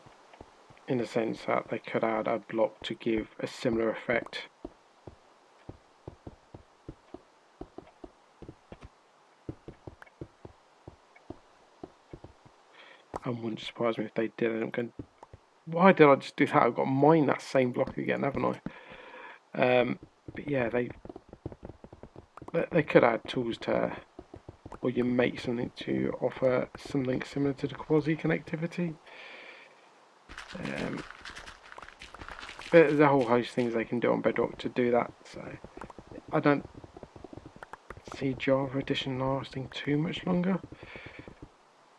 the sense that they could add a block to give a similar effect. and wouldn't surprise me if they did. And I'm going, why did I just do that? I've got to mine that same block again, haven't I? But yeah, they could add tools to, or you make something to offer something similar to the quasi connectivity. But there's a whole host of things they can do on Bedrock to do that. So I don't see Java Edition lasting too much longer,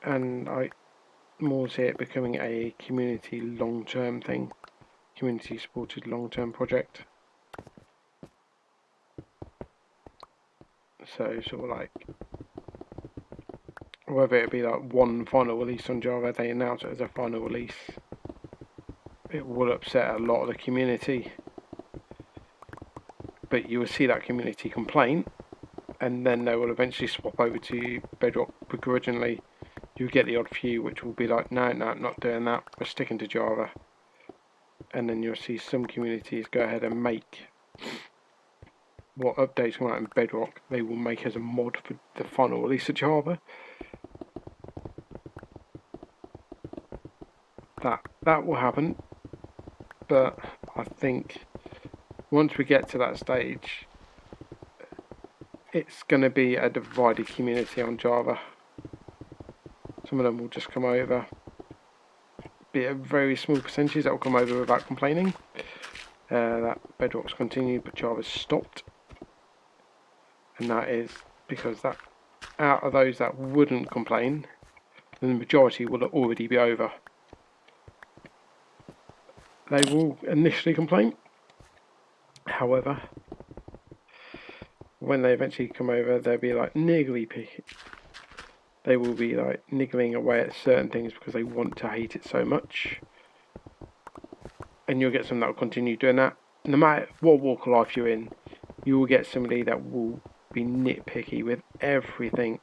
and I more see it becoming a community long-term thing, community supported long-term project. So sort of like, whether it be like one final release on Java, they announce it as a final release, it will upset a lot of the community, but you will see that community complain, and then they will eventually swap over to Bedrock begrudgingly. You get the odd few which will be like, no, not doing that, we're sticking to Java. And then you'll see some communities go ahead and make what updates come out in Bedrock, they will make as a mod for the final release of Java. That will happen, but I think once we get to that stage, it's going to be a divided community on Java. Some of them will just come over, be a very small percentage that will come over without complaining. That Bedrock's continued, but Java's stopped, and that is because that out of those that wouldn't complain, the majority will already be over. They will initially complain, however, when they eventually come over, they'll be like niggly picky. They will be like niggling away at certain things because they want to hate it so much. And you'll get some that will continue doing that. No matter what walk of life you're in, you will get somebody that will be nitpicky with everything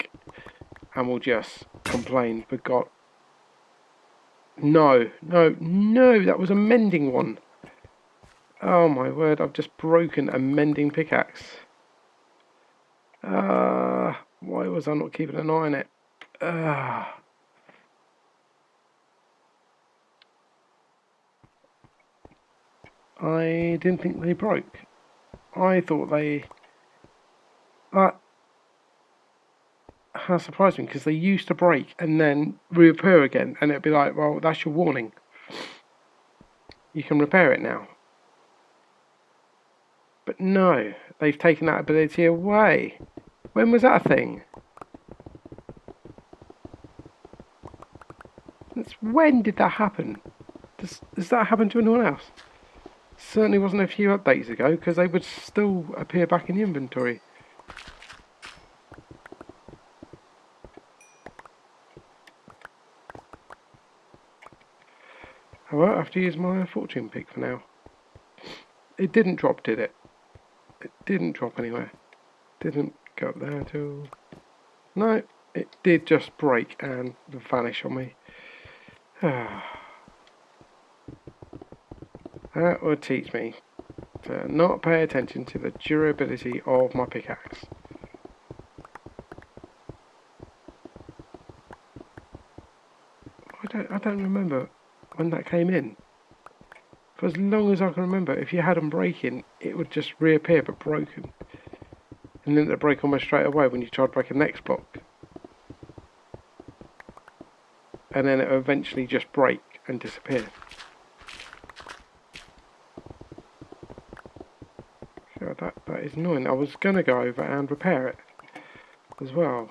and will just complain, for God. No, that was a mending one. Oh my word, I've just broken a mending pickaxe. Why was I not keeping an eye on it? I didn't think they broke. I thought they... That has surprised me, because they used to break and then reappear again, and it'd be like, well, that's your warning. You can repair it now. But no, they've taken that ability away. When was that a thing? When did that happen? Does that happen to anyone else? Certainly wasn't a few updates ago, because they would still appear back in the inventory. I won't have to use my fortune pick for now. It didn't drop, did it? It didn't drop anywhere. Didn't go up there at all. No, it did just break and vanish on me. That would teach me to not pay attention to the durability of my pickaxe. I don't remember when that came in. For as long as I can remember, if you had them breaking, it would just reappear but broken. And then it break almost straight away when you try to break a next block. And then it would eventually just break and disappear. So that is annoying. I was going to go over and repair it as well.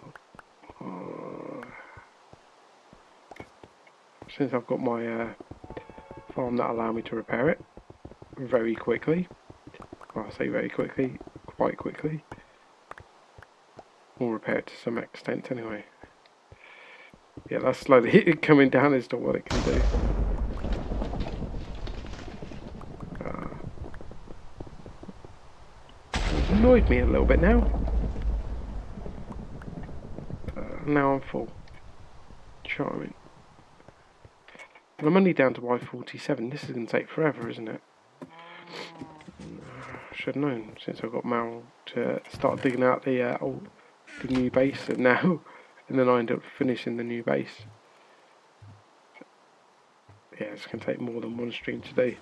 Since I've got my farm that allow me to repair it very quickly. Well, I say very quickly, quite quickly. Or repair it to some extent anyway. Yeah, that's slowly coming down as to what it can do. It's annoyed me a little bit now. Now I'm full. Charming. And I'm only down to Y47. This is going to take forever, isn't it? Should have known since I got Mal to start digging out the new base, and then I ended up finishing the new base. yeah, it's going to take more than one stream to do.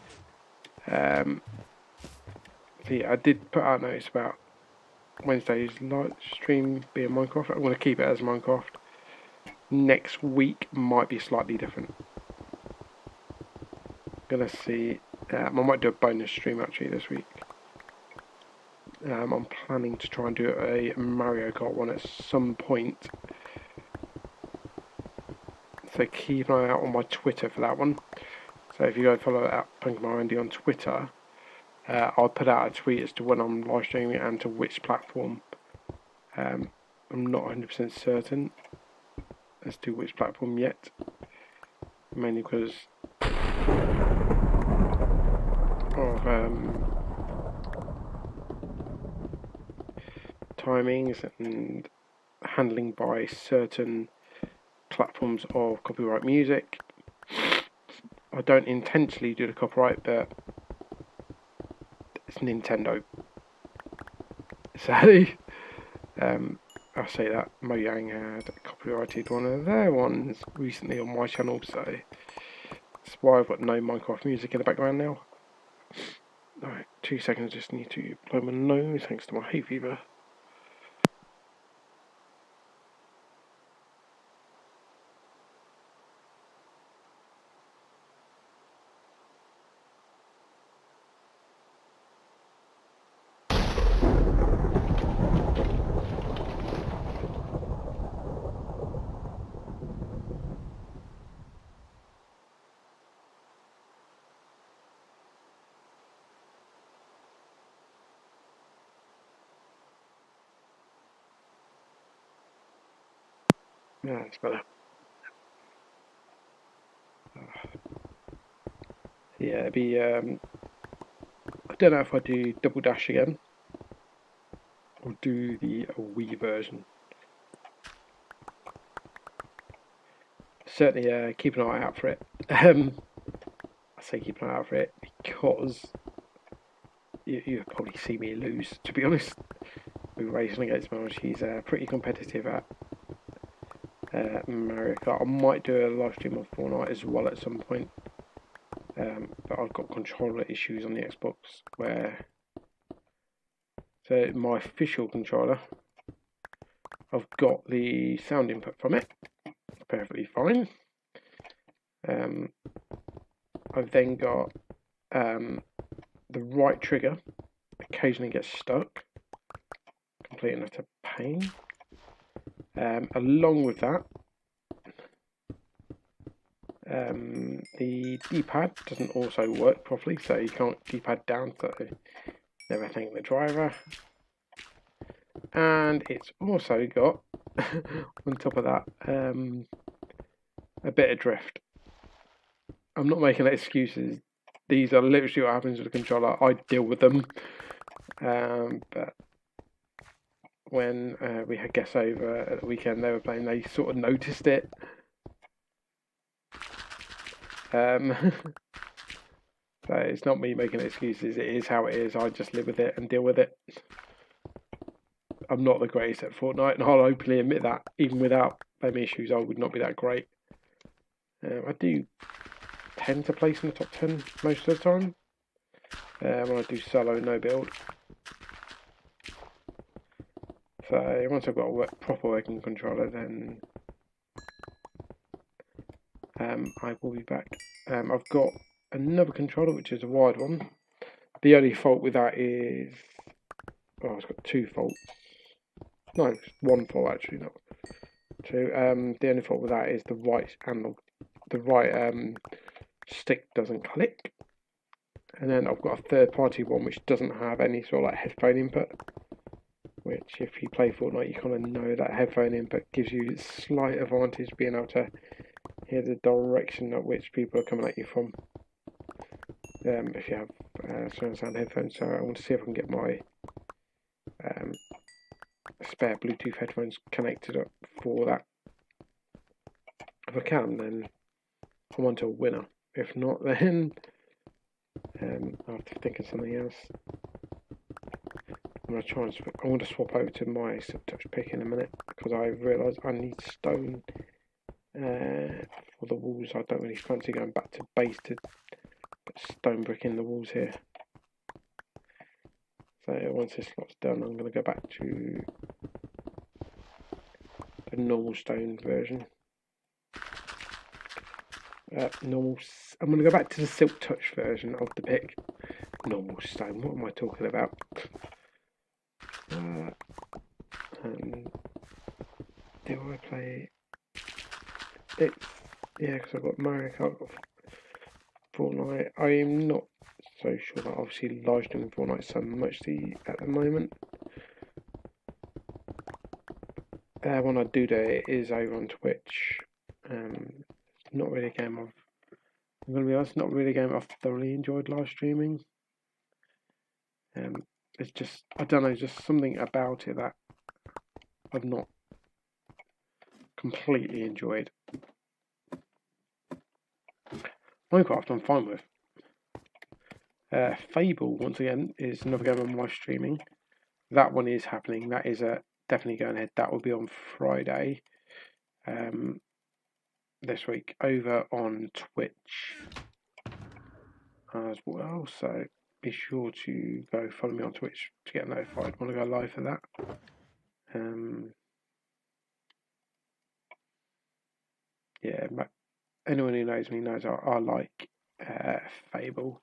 So yeah, I did put out notice about Wednesday's live stream being Minecraft. I'm going to keep it as Minecraft. Next week might be slightly different. Gonna see. I might do a bonus stream actually this week. I'm planning to try and do a Mario Kart one at some point. So keep an eye out on my Twitter for that one. So if you go follow at PunkMarandy on Twitter, I'll put out a tweet as to when I'm live streaming and to which platform. I'm not 100% certain as to which platform yet, mainly because of timings and handling by certain platforms of copyright music. I don't intentionally do the copyright, but it's Nintendo. So, I'll say that Mojang had copyrighted one of their ones recently on my channel, so that's why I've got no Minecraft music in the background now. Alright, 2 seconds, just need to blow my nose thanks to my hay fever. Yeah, it's better. Yeah, it'd be, I don't know if I do Double Dash again, or do the Wii version. Certainly keep an eye out for it. I say keep an eye out for it because you'll probably see me lose, to be honest. We're racing against Mel. She's pretty competitive at Mario Kart. I might do a live stream of Fortnite as well at some point. But I've got controller issues on the Xbox where, so my official controller, I've got the sound input from it, perfectly fine. I've then got the right trigger occasionally gets stuck, complete and utter pain. Along with that, the D-pad doesn't also work properly, so you can't D-pad down, so never thank the driver. And it's also got, on top of that, a bit of drift. I'm not making excuses. These are literally what happens with the controller. I deal with them. But when we had guests over at the weekend, they were playing, they sort of noticed it. So it's not me making excuses, it is how it is. I just live with it and deal with it. I'm not the greatest at Fortnite, and I'll openly admit that. Even without them issues, I would not be that great. I do tend to place in the top 10 most of the time when I do solo no build. So once I've got a proper working controller, then I will be back. I've got another controller, which is a wired one. The only fault with that is, oh, it's got 2 faults. No, it's 1 fault actually, not 2. The only fault with that is the right analog, the right stick doesn't click. And then I've got a third-party one which doesn't have any sort of like headphone input. Which, if you play Fortnite, you kind of know that headphone input gives you a slight advantage being able to hear the direction at which people are coming at you from. If you have surround sound headphones, so I want to see if I can get my spare Bluetooth headphones connected up for that. If I can, then I'm on to a winner. If not, then I'll have to think of something else. I'm going to try and I want to swap over to my Silk Touch pick in a minute because I realise I need stone For the walls, I don't really fancy going back to base to put stone brick in the walls here. So once this lot's done, I'm going to go back to the normal stone version. I'm going to go back to the Silk Touch version of the pick. Normal stone. What am I talking about? Do I play it? Yeah, because I've got Mario Kart, I've got Fortnite. I am not so sure that obviously live streaming Fortnite so much at the moment. When I do it is over on Twitch. Not really a game I'm going to be honest, not really a game I've thoroughly enjoyed live streaming. It's just, I don't know, just something about it that I've not completely enjoyed. Minecraft I'm fine with. Fable, once again, is another game I'm live streaming. That one is happening. That is definitely going ahead. That will be on Friday this week over on Twitch as well. So be sure to go follow me on Twitch to get notified when I go live for that. Yeah, but anyone who knows me knows I like Fable.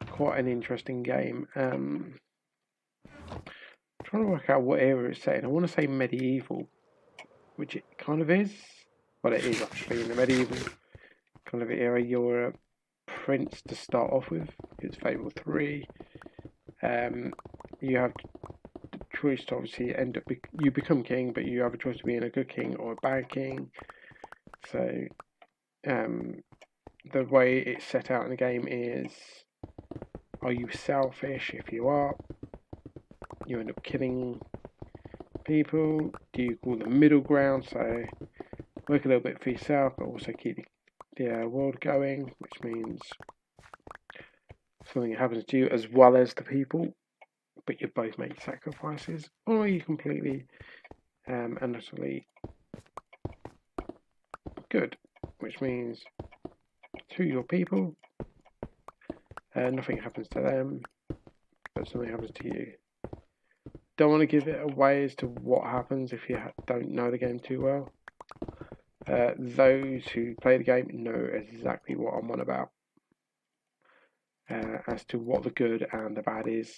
Quite an interesting game. Trying to work out what era it's set in. I want to say medieval, which it kind of is. Well, it is actually in the medieval kind of era. You're a prince to start off with. It's Fable 3. You have the choice to obviously you become king, but you have a choice to being a good king or a bad king. So, the way it's set out in the game is: are you selfish? If you are, you end up killing people. Do you call the middle ground? So work a little bit for yourself, but also keep the world going, which means something happens to you as well as the people, but you both make sacrifices, or you completely and utterly good, which means to your people, nothing happens to them, but something happens to you. Don't want to give it away as to what happens if you don't know the game too well. Those who play the game know exactly what I'm on about as to what the good and the bad is.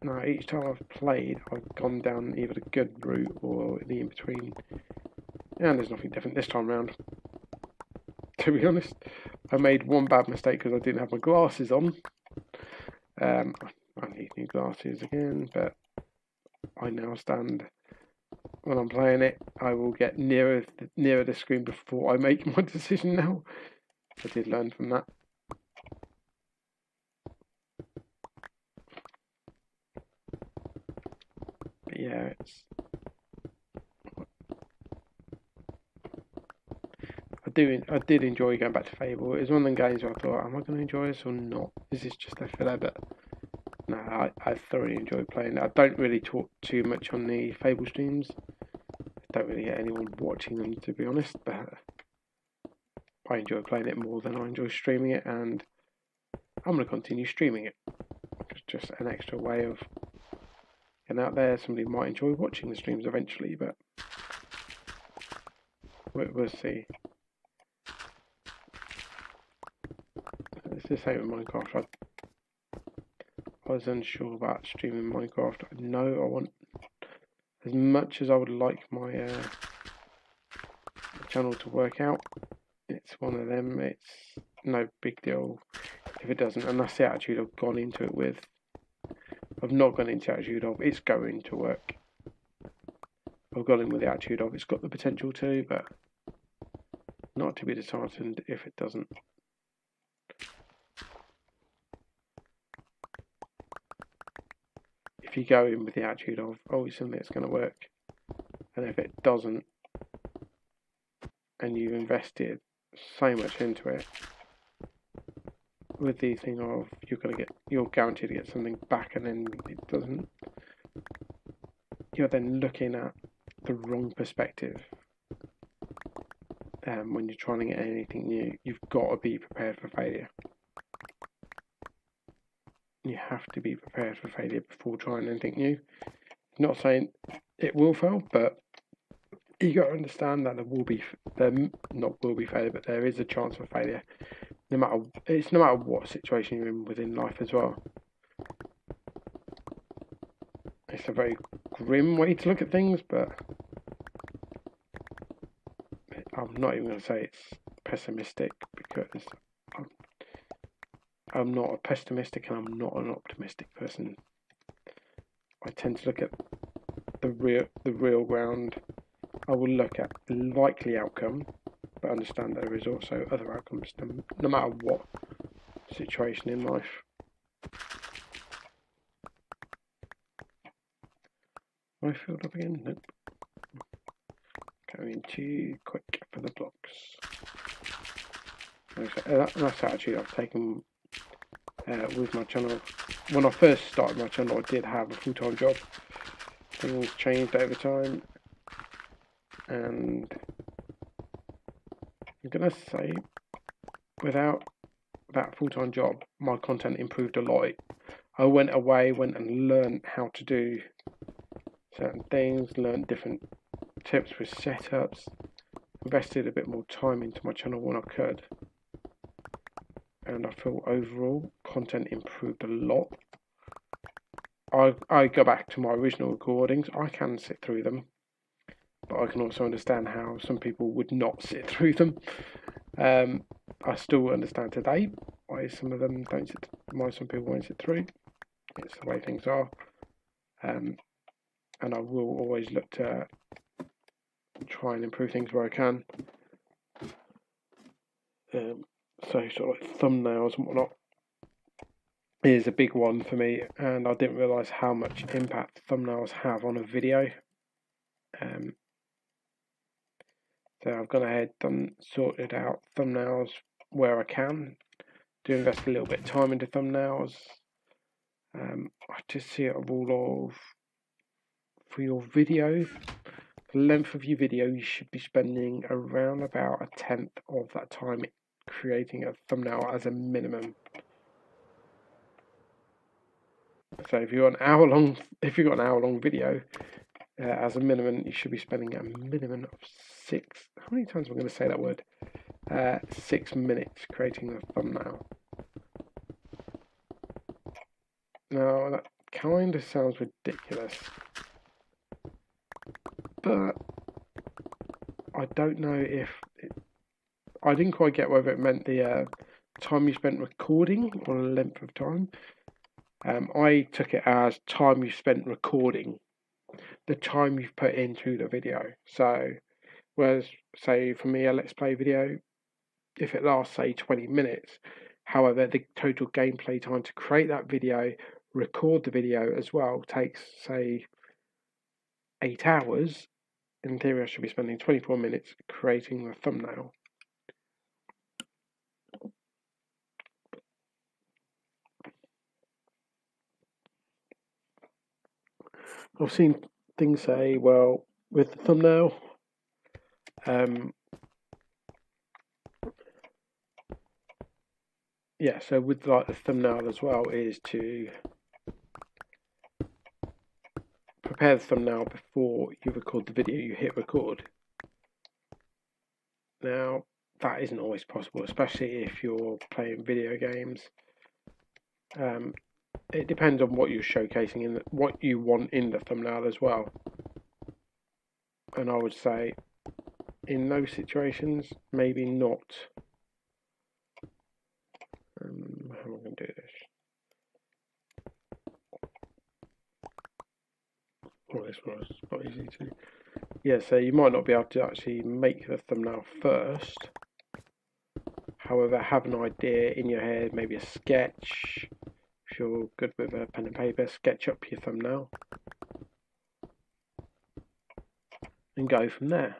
Now, each time I've played, I've gone down either the good route or the in-between, and there's nothing different this time around. To be honest, I made one bad mistake because I didn't have my glasses on. I need new glasses again, but I now stand. When I'm playing it, I will get nearer the screen before I make my decision now. I did learn from that. But yeah, I did enjoy going back to Fable. It was one of them games where I thought, am I going to enjoy this or not? Is this just a filler? But no, I thoroughly enjoyed playing it. I don't really talk too much on the Fable streams. I don't really get anyone watching them, to be honest, but I enjoy playing it more than I enjoy streaming it, and I'm going to continue streaming it. It's just an extra way of getting out there. Somebody might enjoy watching the streams eventually, but we'll see. It's the same with Minecraft. I was unsure about streaming Minecraft. I know I want, as much as I would like my channel to work out, it's one of them. It's no big deal if it doesn't, and that's the attitude I've gone into it with. I've not gone into the attitude of it's going to work. I've gone in with the attitude of it's got the potential to, but not to be disheartened if it doesn't. If you go in with the attitude of, oh, it's something that's going to work, and if it doesn't, and you've invested so much into it, with the thing of you're guaranteed to get something back, and then it doesn't, you're then looking at the wrong perspective. When you're trying to get anything new, you've got to be prepared for failure. You have to be prepared for failure before trying anything new. Not saying it will fail, but you got to understand that there is a chance for failure. No matter what situation you're in within life as well. It's a very grim way to look at things, but I'm not even going to say it's pessimistic, because I'm not a pessimistic and I'm not an optimistic person. I tend to look at the real ground. I will look at likely outcome, but understand that there is also other outcomes, no matter what situation in life. Am I filled up again? Nope. Going too quick for the blocks. That's attitude I've taken with my channel. When I first started my channel, I did have a full-time job. Things changed over time, and I'm gonna say, without that full-time job, my content improved a lot. I went and learned how to do certain things, learned different tips with setups, invested a bit more time into my channel when I could, and I feel overall content improved a lot. I go back to my original recordings. I can sit through them, but I can also understand how some people would not sit through them. I still understand today why some of them don't sit, why some people won't sit through. It's the way things are, and I will always look to try and improve things where I can. So sort of like thumbnails and whatnot is a big one for me, and I didn't realise how much impact thumbnails have on a video. So I've gone ahead and sorted out thumbnails where I can. Do invest a little bit of time into thumbnails. I just see it all of, for your video, the length of your video, you should be spending around about 1/10 of that time creating a thumbnail as a minimum. So if you've got an hour long video, as a minimum, you should be spending a minimum of 6. How many times am I going to say that word? 6 minutes creating the thumbnail. Now that kind of sounds ridiculous, but I don't know if I didn't quite get whether it meant the time you spent recording or the length of time. I took it as time you spent recording, the time you've put into the video. So, whereas, say for me, a Let's Play video, if it lasts, say, 20 minutes, however, the total gameplay time to create that video, record the video as well, takes, say, 8 hours. In theory, I should be spending 24 minutes creating the thumbnail. I've seen things say, well, with the thumbnail, yeah, so with like the thumbnail as well is to prepare the thumbnail before you record the video. You hit record. Now, that isn't always possible, especially if you're playing video games. It depends on what you're showcasing and what you want in the thumbnail as well. And I would say, in those situations, maybe not. How am I going to do this? Oh, this one is not easy to. Yeah, so you might not be able to actually make the thumbnail first. However, have an idea in your head, maybe a sketch. If you're good with a pen and paper, sketch up your thumbnail and go from there.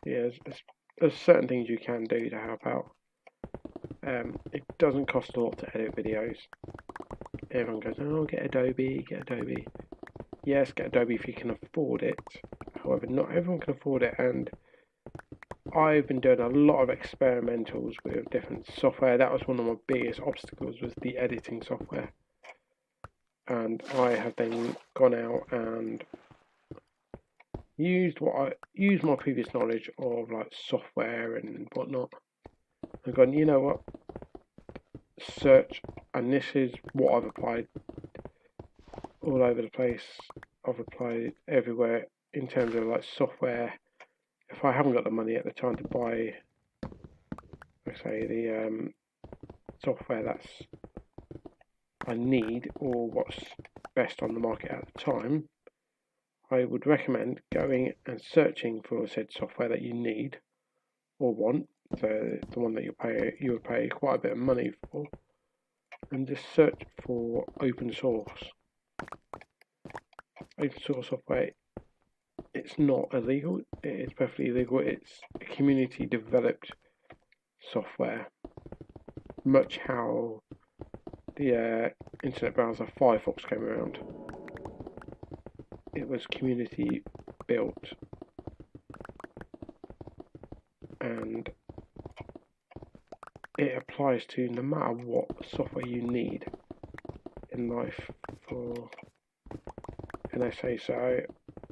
Yeah, there's certain things you can do to help out. It doesn't cost a lot to edit videos. everyone goes, oh, get Adobe, get Adobe. Yes, get Adobe if you can afford it. However, not everyone can afford it, and I've been doing a lot of experimentals with different software. That was one of my biggest obstacles, was the editing software. And I have then gone out and used my previous knowledge of like software and whatnot, and gone, you know what, search, and this is what I've applied all over the place. I've applied everywhere in terms of like software. If I haven't got the money at the time to buy, let's say, the software that's I need or what's best on the market at the time, I would recommend going and searching for said software that you need or want, so the one that you would pay quite a bit of money for, and just search for open source. Open source software, it's not illegal, it is perfectly legal. It's community developed software, much how the internet browser Firefox came around. It was community built, and it applies to no matter what software you need in life. For an essay, so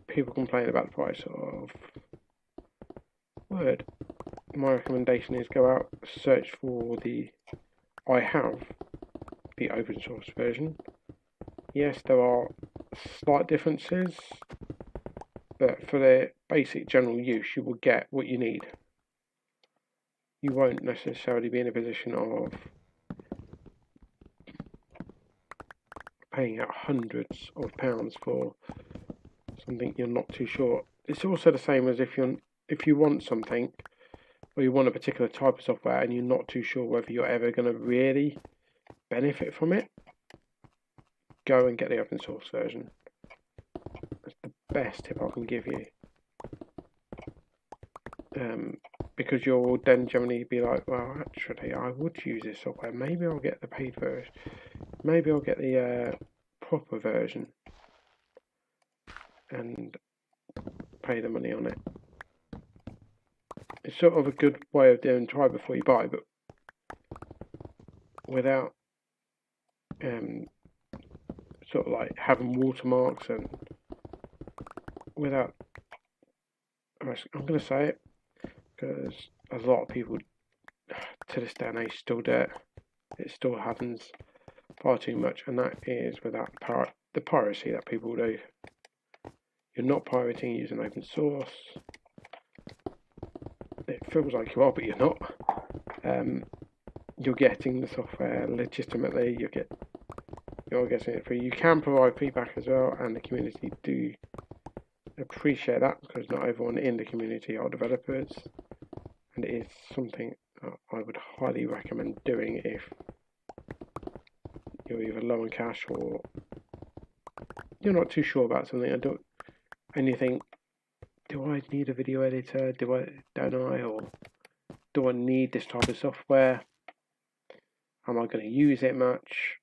people complain about the price of Word. My recommendation is go out, search for I have the open source version. Yes, there are slight differences, but for the basic general use, you will get what you need. You won't necessarily be in a position of paying out hundreds of pounds for something you're not too sure. It's also the same as if you want something, or you want a particular type of software and you're not too sure whether you're ever going to really benefit from it, go and get the open source version. That's the best tip I can give you. Because you'll then generally be like, well, actually, I would use this software. Maybe I'll get the paid version. Maybe I'll get the proper version and pay the money on it. It's sort of a good way of doing try before you buy, but without sort of like having watermarks, and without, I'm going to say it because a lot of people to this day and age still do it. It still happens far too much, and that is without the piracy that people do. You're not pirating using open source. It feels like you are, but you're not. You're getting the software legitimately. You're getting it free. You can provide feedback as well, and the community do appreciate that, because not everyone in the community are developers, and it is something I would highly recommend doing if you're either low on cash or you're not too sure about something, and you think, do I need a video editor? Don't I? Or do I need this type of software? Am I going to use it much?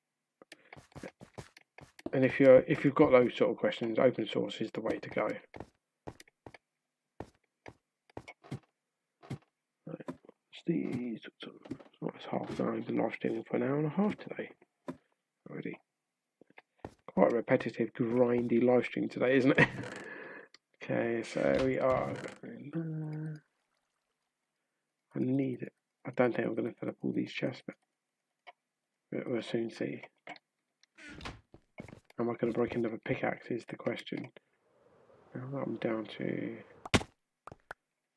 And if you've got those sort of questions, open source is the way to go. It's half an hour. I've been live streaming for an hour and a half today already. Quite a repetitive, grindy live stream today, isn't it? Okay, so we are. I need it. I don't think I'm going to fill up all these chests, but we'll soon see. Am I going to break another pickaxe is the question. Now I'm down to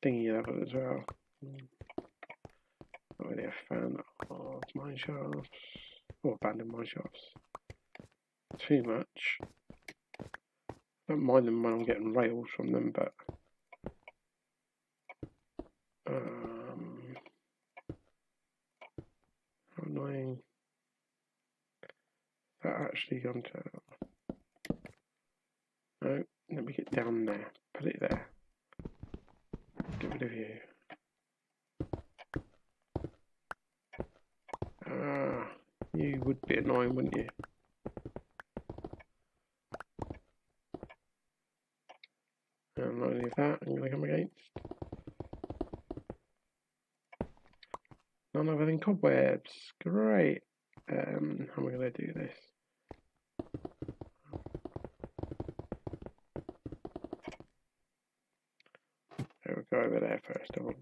thingy level as well. Not really a fan of mine shafts or abandoned mine shafts. Too much. Don't mind them when I'm getting rails from them, but how annoying. That actually gone to. No, let me get down there. Put it there. Get rid of you. You would be annoying, wouldn't you? come against? None other than cobwebs. Great. How am I going to do this? We'll go over there first of all.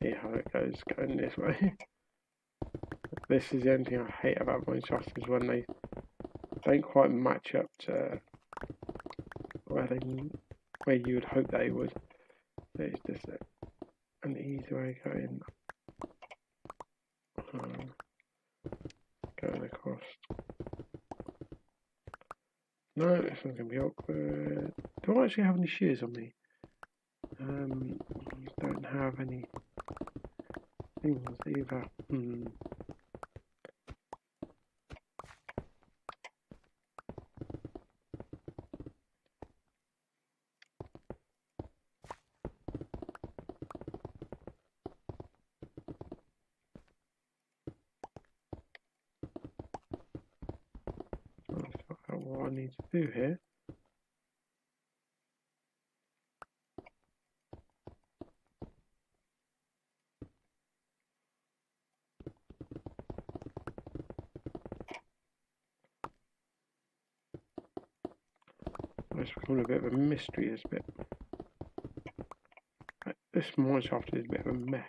See how it goes going this way. This is the only thing I hate about Minecraft is when they don't quite match up to where you would hope they would. So it's just an easy way going across. No, this one's gonna be awkward. Do I actually have any shears on me? Don't have any things either. What I need to do here. It's becoming a bit of a mystery, this bit. This Minecraft is a bit of a mess.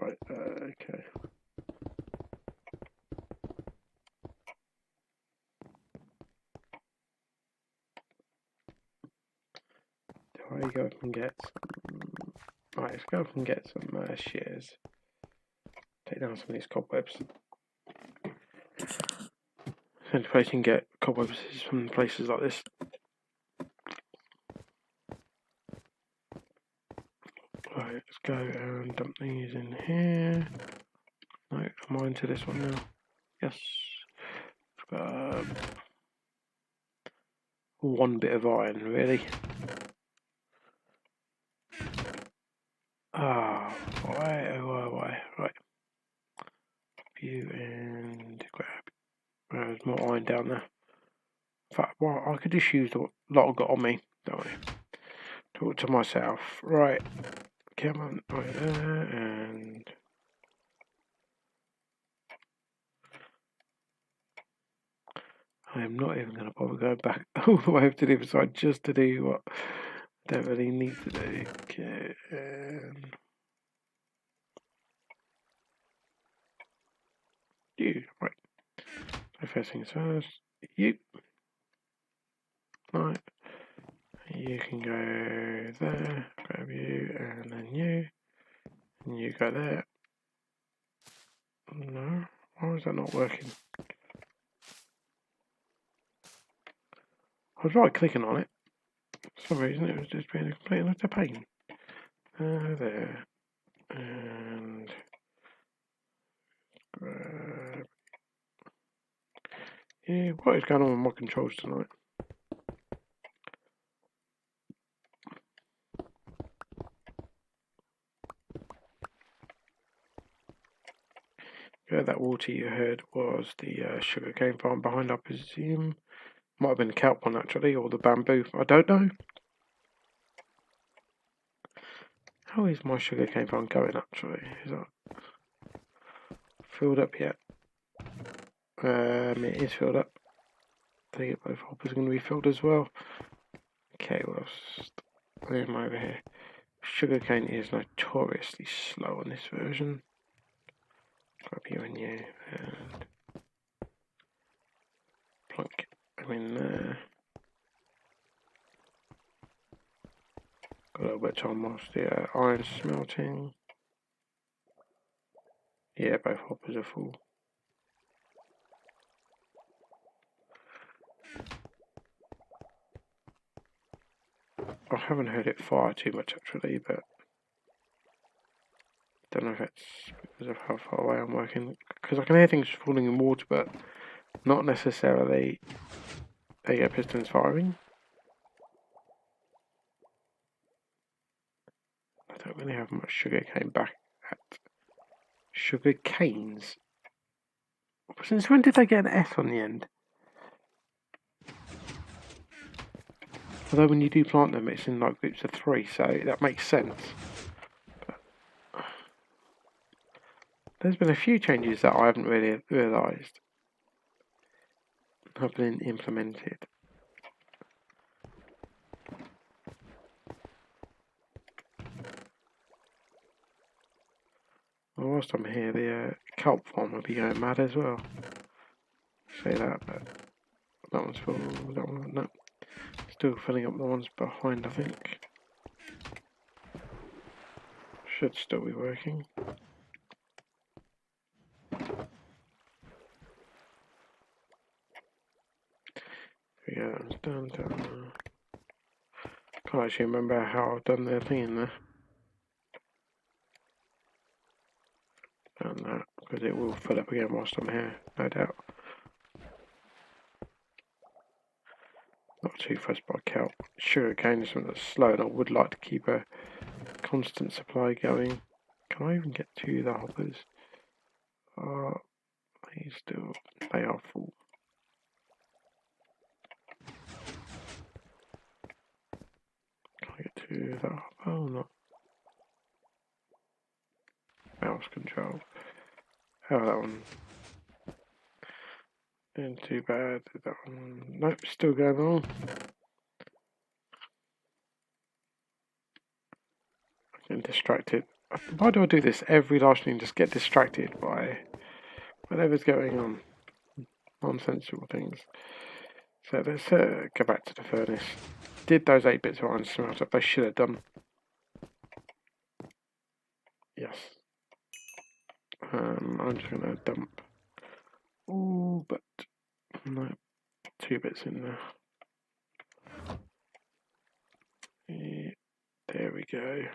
Right, okay. Do I go up and get some... Right, let's go up and get some shears. Take down some of these cobwebs. The only place you can get cobwebs is from places like this. Right, let's go and dump these in here. No, am I into this one now? Yes. One bit of iron, really. Ah, why? Right. View and grab. There's more iron down there. In fact, well, I could just use the lot I've got on me. Don't worry. Talk to myself. Right. Come on. Right there and... I am not even going to bother going back all the way up to the other side just to do what I don't really need to do. Okay. You. Right. So first things first. You. Right. You can go there. Grab you and then you. And you go there. No. Why is that not working? I was right clicking on it. For some reason it was just being a complete and utter pain. There. And grab. Yeah, what is going on with my controls tonight? Yeah, that water you heard was the sugarcane farm behind, I presume. Might have been the kelp one actually, or the bamboo. I don't know. How is my sugarcane farm going actually? Is that filled up yet? It is filled up. I think both hoppers are going to be filled as well. Okay, well, where am I over here? Sugarcane is notoriously slow on this version. Grab you and you and plunk them in there. Got a little bit of time whilst the iron's smelting. Yeah, both hoppers are full. I haven't heard it fire too much actually, but don't know if it's because of how far away I'm working. Because I can hear things falling in water, but not necessarily pistons firing. I don't really have much sugar cane back at sugar canes. Since when did they get an S on the end? Although when you do plant them, it's in like groups of 3, so that makes sense. But there's been a few changes that I haven't really realised have been implemented. Well, whilst I'm here, the kelp farm will be going mad as well. Say that, but that one's full. That one, no. Still filling up the ones behind, I think. Should still be working. Yeah, that one's done. Can't actually remember how I've done the thing in there. Done that, because it will fill up again whilst I'm here, no doubt. Not too fussed by kelp. Sugar cane is something that's slow, and I would like to keep a constant supply going. Can I even get to the hoppers? They are full. Can I get to that hopper or not? Mouse control. How that one? Doing too bad. That one. Nope, still going on. I'm getting distracted. Why do I do this every live stream? Just get distracted by whatever's going on. Nonsensical things. So let's go back to the furnace. Did those 8 bits of iron smelt up? They should have done. Yes. I'm just going to dump. Ooh, but no. 2 bits in there. Yeah, there we go.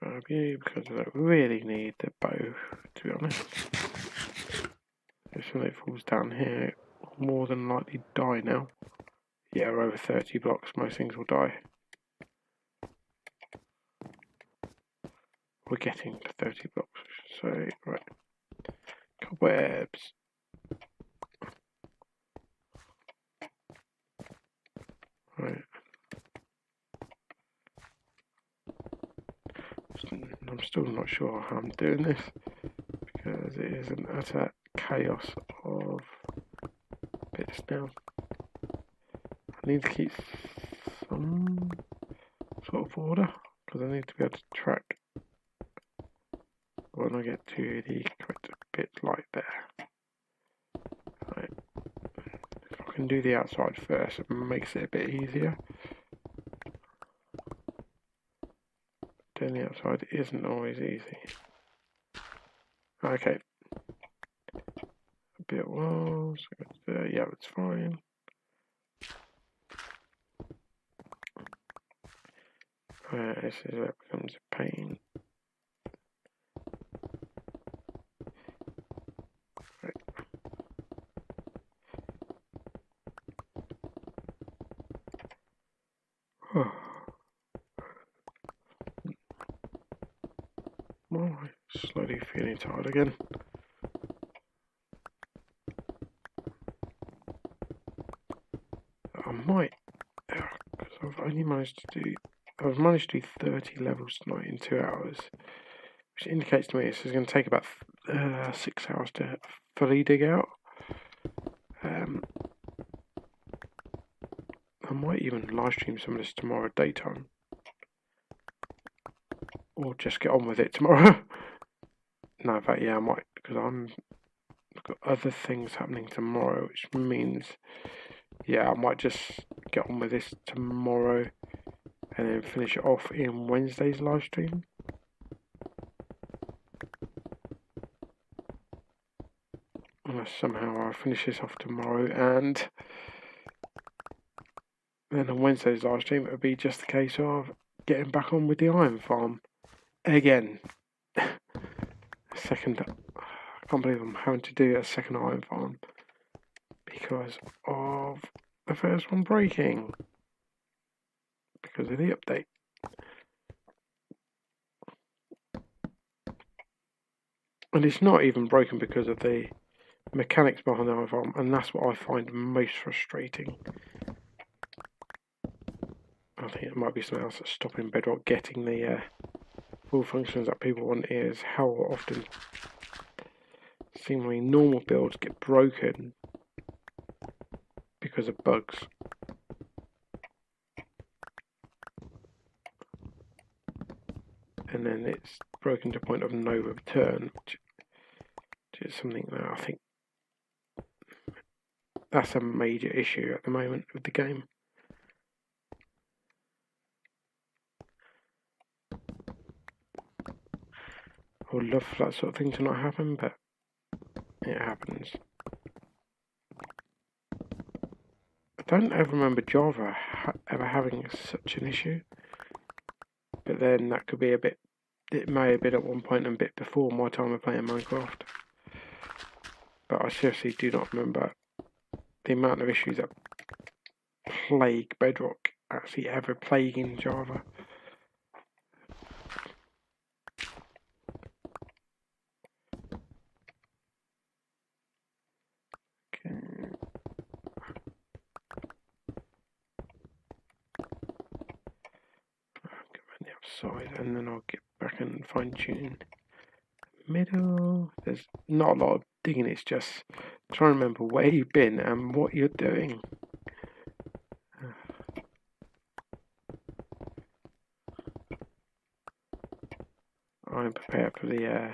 Grab you because I don't really need the bow, to be honest. If something falls down here, it will more than likely die now. Yeah, we're over 30 blocks, most things will die. We're getting to 30 blocks, so right. Cobwebs. Right. I'm still not sure how I'm doing this because it is an utter chaos of bits now. I need to keep some sort of order because I need to be able to track when I get to the correct bit like there. Right. If I can do the outside first, it makes it a bit easier. Doing the outside isn't always easy. Okay. A bit was. Yeah, it's fine. This is where it becomes a pain. Right. Well, I'm slowly feeling tired again. I might, because I've managed to do 30 levels tonight in 2 hours, which indicates to me this is going to take about 6 hours to fully dig out. I might even live stream some of this tomorrow daytime, or just get on with it tomorrow. No, in fact, yeah, I might, because I've got other things happening tomorrow, which means, yeah, I might just get on with this tomorrow and then finish it off in Wednesday's live stream. Unless somehow I finish this off tomorrow, and then on Wednesday's live stream it'll be just a case of getting back on with the iron farm again. Second, I can't believe I'm having to do a second iron farm because of the first one breaking, because of the update. And it's not even broken because of the mechanics behind the iron farm, and that's what I find most frustrating. I think it might be something else that's stopping Bedrock getting the full functions that people want, is how often seemingly normal builds get broken because of bugs. And then it's broken to a point of no return, which is something that I think that's a major issue at the moment with the game. I would love for that sort of thing to not happen, but it happens. I don't ever remember Java ever having such an issue, but then that could be a bit, it may have been at one point and a bit before my time of playing Minecraft, but I seriously do not remember the amount of issues that plague Bedrock actually ever plaguing Java. Side, and then I'll get back and fine tune middle. There's not a lot of digging, it's just trying to remember where you've been and what you're doing. I'm prepared for the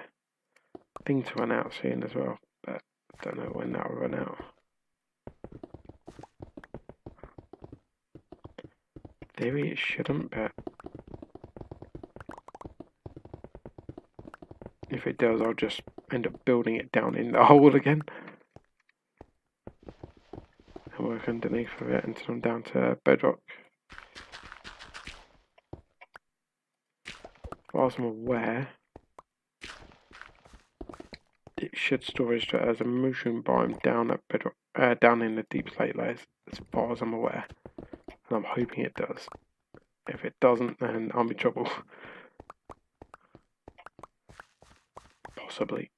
thing to run out soon as well, but I don't know when that will run out. Theory it shouldn't, but if it does, I'll just end up building it down in the hole again and work underneath of it until I'm down to bedrock. As I'm aware, it should storage as a mushroom biome down at bedrock, down in the deep slate layers, as far as I'm aware, and I'm hoping it does. If it doesn't, then I'm in trouble. Possibly.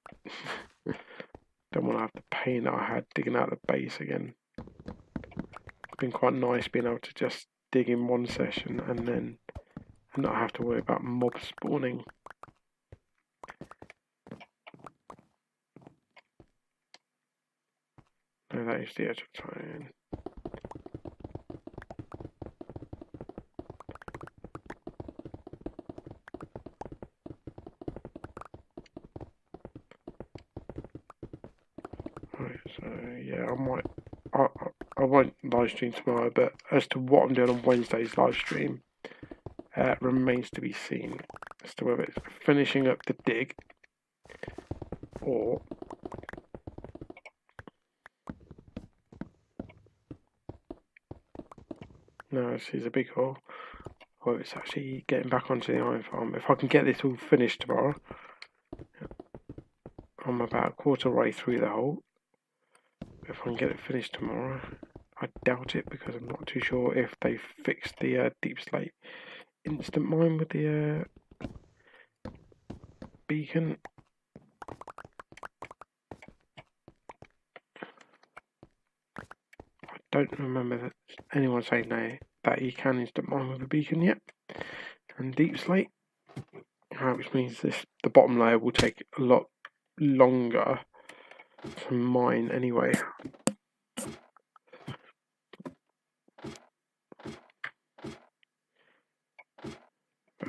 Don't want to have the pain that I had digging out the base again. It's been quite nice being able to just dig in one session and then not have to worry about mob spawning. No, that is the edge of time. Right, so yeah, I won't live stream tomorrow, but as to what I'm doing on Wednesday's live stream, remains to be seen as to whether it's finishing up the dig or no, this is a big hole, or it's actually getting back onto the iron farm. If I can get this all finished tomorrow, I'm about a quarter way through the hole. If I can get it finished tomorrow, I doubt it because I'm not too sure if they fixed the deep slate instant mine with the beacon. I don't remember that anyone saying that you can instant mine with a beacon yet. And deep slate, which means the bottom layer will take a lot longer to mine anyway.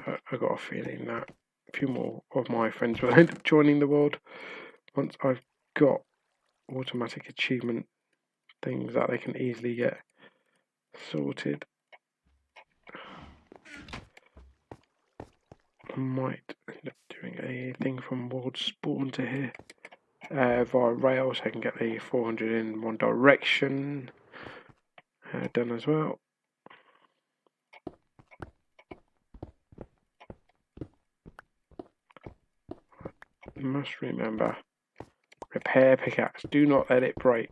But I got a feeling that a few more of my friends will end up joining the world once I've got automatic achievement things that they can easily get sorted. I might end up doing a thing from World Spawn to here via rail, so I can get the 400 in one direction done as well. You must remember, repair pickaxe, do not let it break.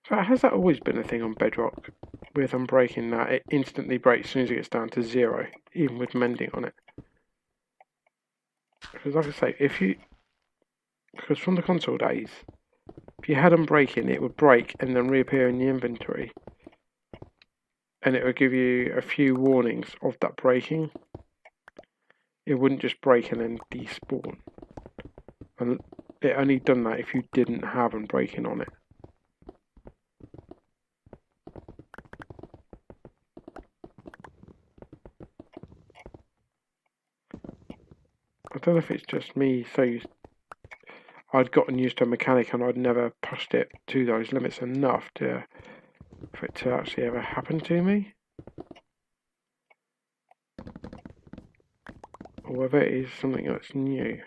So has that always been a thing on Bedrock? With unbreaking that, it instantly breaks as soon as it gets down to 0, even with mending on it. Because like I say, because from the console days, if you had unbreaking, it would break and then reappear in the inventory. And it would give you a few warnings of that breaking. It wouldn't just break and then despawn. And it only done that if you didn't have unbreaking on it. I don't know if it's just me, I'd gotten used to a mechanic and I'd never pushed it to those limits enough for it to actually ever happen to me. Or whether it is something that's new.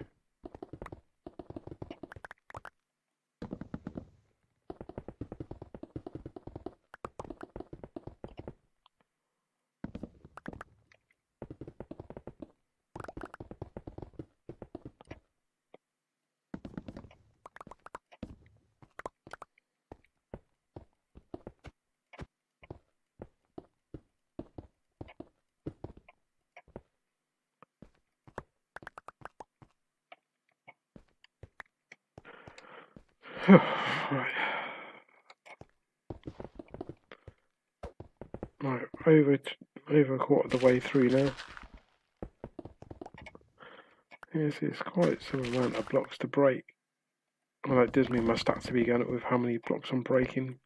Right, over a quarter of the way through now. Yes, it's quite some amount of blocks to break. Well, that does mean my stats to be going up with how many blocks I'm breaking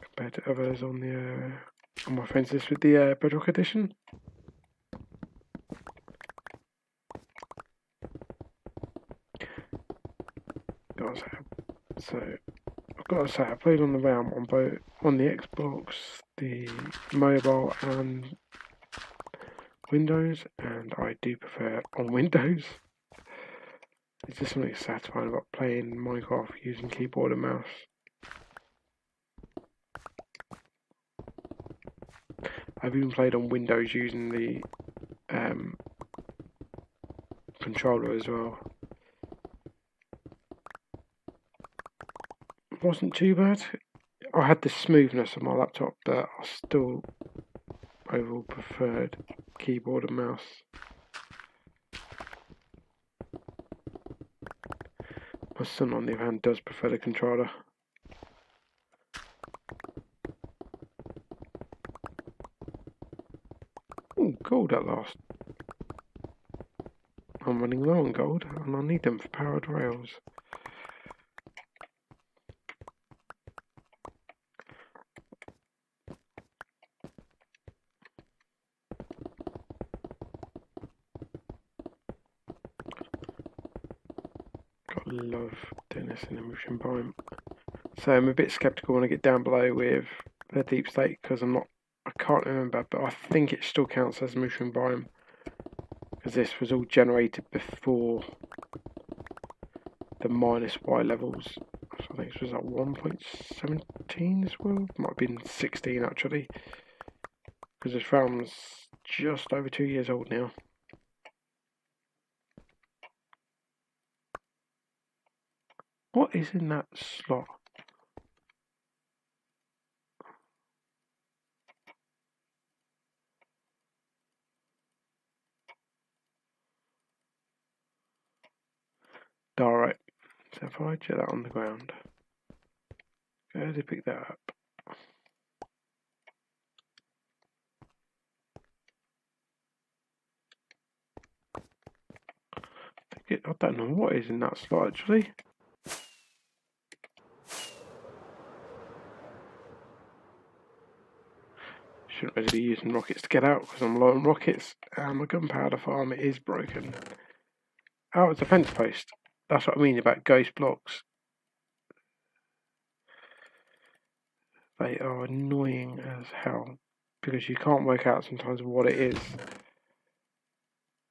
compared to others on my friends list with the Bedrock edition. So I've got to say, I played on the RAM on both on the Xbox, the mobile, and Windows, and I do prefer on Windows. There's just something satisfying about playing Minecraft using keyboard and mouse. I've even played on Windows using the controller as well. It wasn't too bad. I had the smoothness of my laptop, but I still overall preferred keyboard and mouse. My son, on the other hand, does prefer the controller. Oh, gold at last. I'm running low on gold, and I need them for powered rails. Gotta love doing this in Emution Biome. So I'm a bit skeptical when I get down below with the Deep State because I can't remember, but I think it still counts as Emution Biome because this was all generated before the -Y levels. So I think this was at 1.17 as well. Might have been 16 actually, because this farm's just over 2 years old now. What is in that slot? Alright, so if I check that on the ground, go to pick that up. I don't know what is in that slot actually. Shouldn't really be using rockets to get out because I'm low on rockets and my gunpowder farm is broken. Oh, it's a fence post. That's what I mean about ghost blocks. They are annoying as hell. because you can't work out sometimes what it is.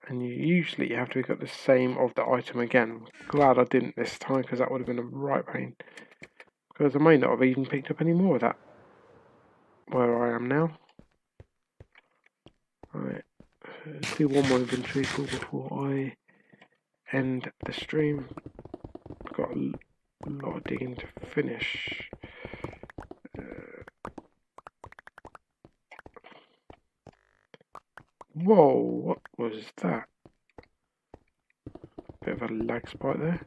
And you usually have to pick up the same of the item again. Glad I didn't this time, because that would have been a right pain. Because I may not have even picked up any more of that where I am now. Right, let's do one more inventory full before I end the stream. I've got a lot of digging to finish. Whoa, what was that? Bit of a lag spike there.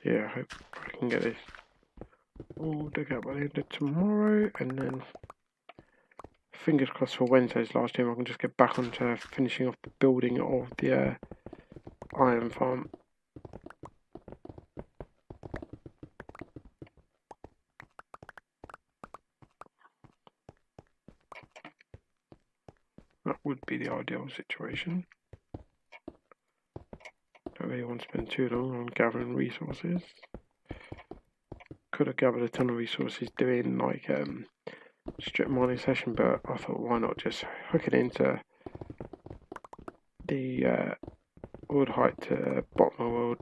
Yeah, I hope I can get this all dug out by the end of tomorrow, and then fingers crossed for Wednesday's live stream I can just get back onto finishing off the building of the iron farm. That would be the ideal situation. Don't really want to spend too long on gathering resources. Could have gathered a ton of resources doing like strip mining session, but I thought why not just hook it into the World Height to Bottom of World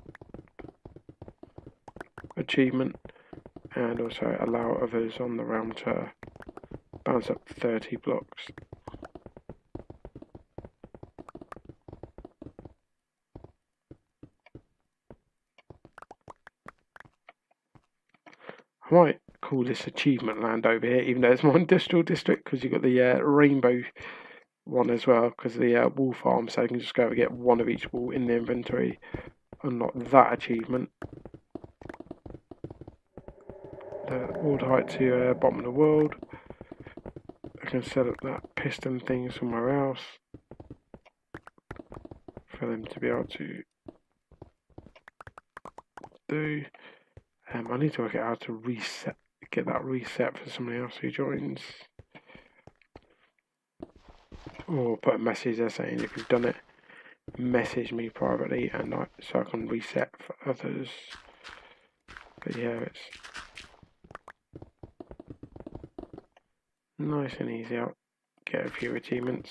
achievement, and also allow others on the realm to bounce up 30 blocks. I might call this achievement land over here, even though it's my industrial district, because you've got the rainbow one as well, because of the wool farm, so you can just go and get one of each wool in the inventory. Unlock that achievement. The World Height to Bottom of the World. I can set up that piston thing somewhere else for them to be able to do. I need to work out how to reset, get that reset for somebody else who joins. Or put a message there saying if you've done it, message me privately, and so I can reset for others. But yeah, it's nice and easy. I'll get a few achievements.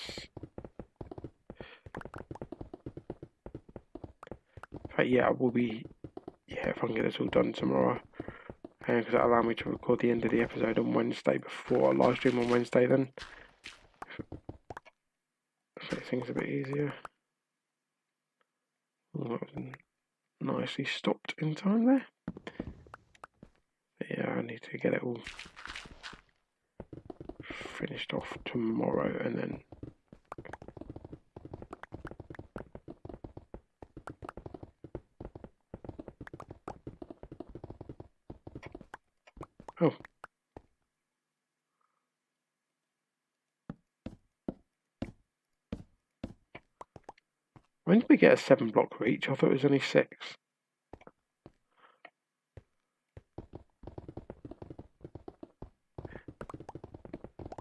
But yeah, I will be, if I can get this all done tomorrow, because that'll allow me to record the end of the episode on Wednesday before I live stream on Wednesday then. So things a bit easier. Nicely stopped in time there. But yeah, I need to get it all finished off tomorrow, and then oh, when did we get a 7 block reach? I thought it was only 6.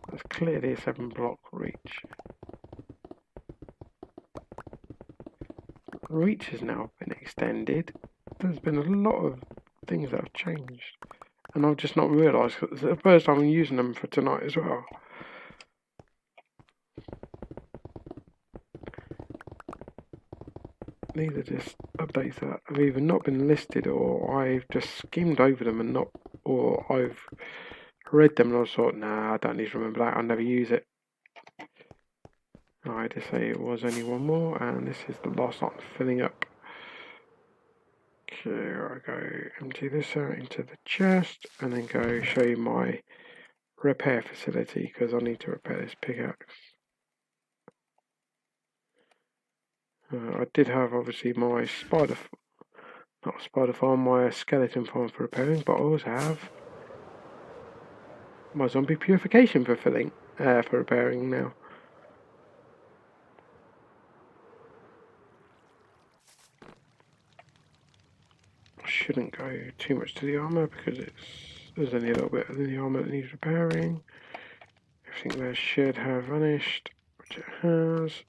That's clearly a 7 block reach. Reach has now been extended. There's been a lot of things that have changed, and I've just not realised, because it's the first time I'm using them for tonight as well. These are just updates that have either not been listed, or I've just skimmed over them and not, or I've read them and I thought, nah, I don't need to remember that, I'll never use it. I just say it was only one more, and this is the last lot filling up. Okay, I go empty this out into the chest, and then go show you my repair facility, because I need to repair this pickaxe. I did have obviously my my skeleton farm for repairing, but I also have my zombie purification for repairing now. I shouldn't go too much to the armour, because there's only a little bit of the armour that needs repairing. Everything there should have vanished, which it has.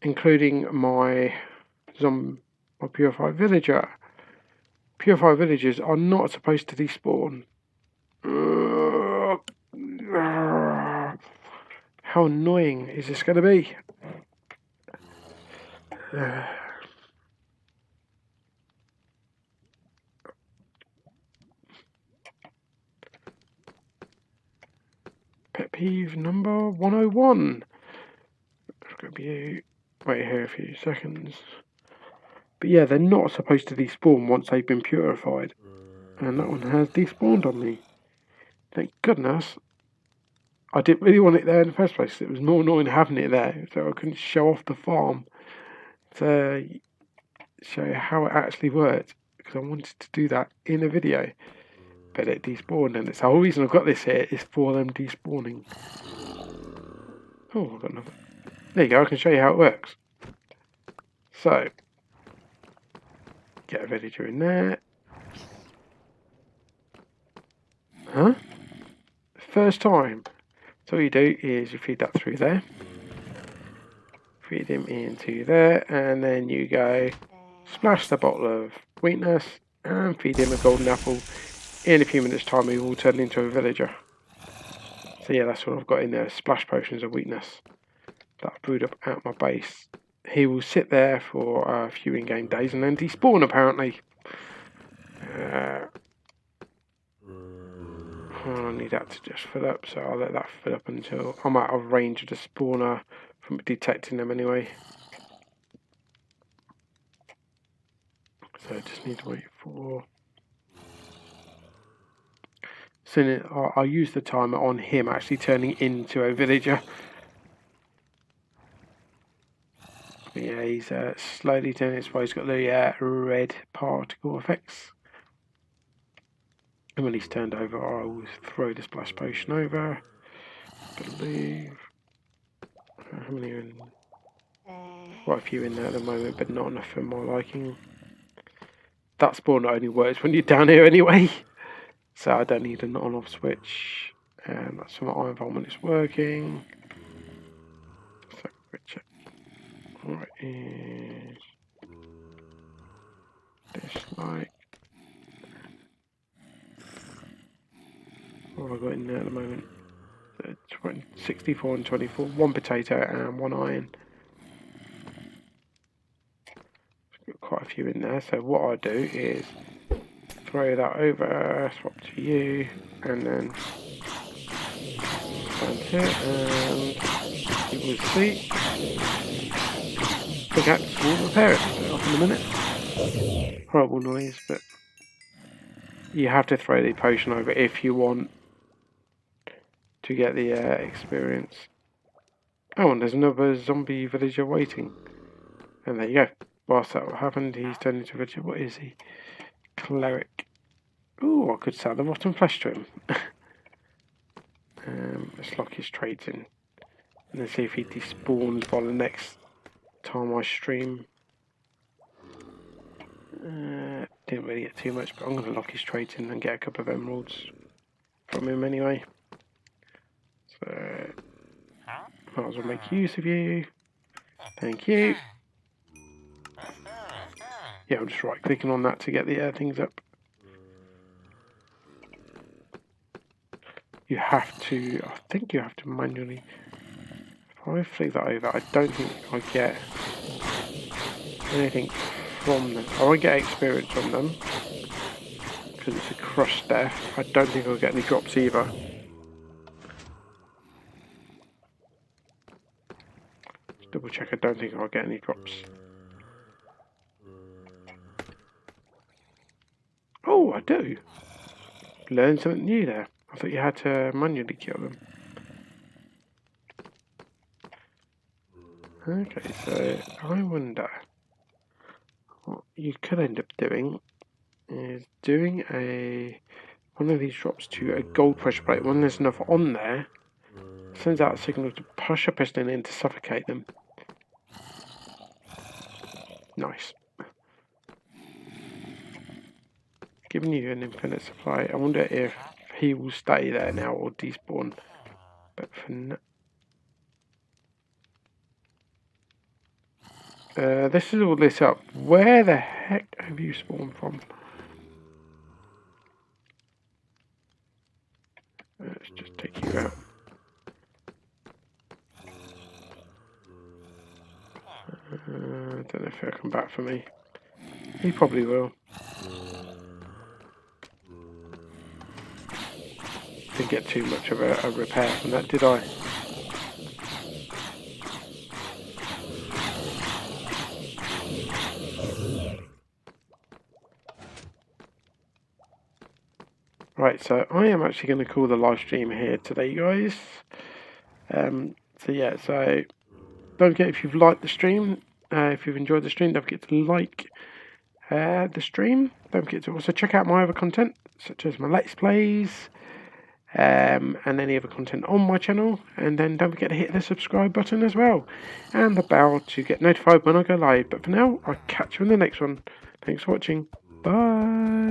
Including my purified villager. Purified villagers are not supposed to despawn. How annoying is this going to be? Pet peeve number 101. It's going to be wait here a few seconds. But yeah, they're not supposed to despawn once they've been purified. And that one has despawned on me. Thank goodness. I didn't really want it there in the first place. It was more annoying having it there, so I couldn't show off the farm to show you how it actually worked, because I wanted to do that in a video. But it despawned, and it's the whole reason I've got this here is for them despawning. Oh, I've got another. There you go, I can show you how it works. So, get a villager in there. Huh? First time. So what you do is you feed that through there. Feed him into there, and then you go splash the bottle of weakness and feed him a golden apple. In a few minutes time he will turn into a villager. So yeah, that's what I've got in there, splash potions of weakness that I've brewed up at my base. He will sit there for a few in-game days and then despawn apparently. I need that to just fill up, so I'll let that fill up until I'm out of range of the spawner from detecting them anyway. So I just need to wait for... So I'll use the timer on him actually turning into a villager. But yeah, he's slowly turning his way. He's got the red particle effects. And when he's turned over, I'll throw the splash potion over. I believe. How many are in? Quite a few in there at the moment, but not enough for my liking. That spawn only works when you're down here anyway. So I don't need an on-off switch. And that's for my iron farm when it's working. So quick check. What is this like? What have I got in there at the moment? 64 and 24. One potato and one iron. Got quite a few in there. So what I do is throw that over, swap to you, and then stand here, and you will see. Pickaxe will repair it. Off in a minute. Horrible noise, but you have to throw the potion over if you want to get the experience. Oh, and there's another zombie villager waiting. And there you go. Whilst that happened, he's turned into a villager. What is he? Cleric. Ooh, I could sell the rotten flesh to him. Let's lock his trades in. And then see if he despawns by the next time I stream. Didn't really get too much, but I'm going to lock his trades in and get a couple of emeralds from him anyway. So, might as well make use of you. Thank you. Yeah, I'm just right clicking on that to get the things up. You have to, I think you have to manually, if I flick that over, I don't think I get anything from them. I won't get experience from them, because it's a crushed death. I don't think I'll get any drops either. Just double check, I don't think I'll get any drops. Oh, I do. Learn something new there. I thought you had to manually kill them. Okay, so I wonder what you could end up doing is doing one of these drops to a gold pressure plate. When there's enough on there, sends out a signal to push a piston in to suffocate them. Nice. Giving you an infinite supply. I wonder if he will stay there now or despawn. But for now, this is all lit up. Where the heck have you spawned from? Let's just take you out. I don't know if he'll come back for me. He probably will. Didn't get too much of a repair from that, did I? Right, so I am actually going to call the live stream here today, guys. So yeah, so don't forget, if you've liked the stream, if you've enjoyed the stream, don't forget to like the stream. Don't forget to also check out my other content, such as my Let's Plays, and any other content on my channel. And then don't forget to hit the subscribe button as well, and the bell to get notified when I go live. But for now, I'll catch you in the next one. Thanks for watching. Bye.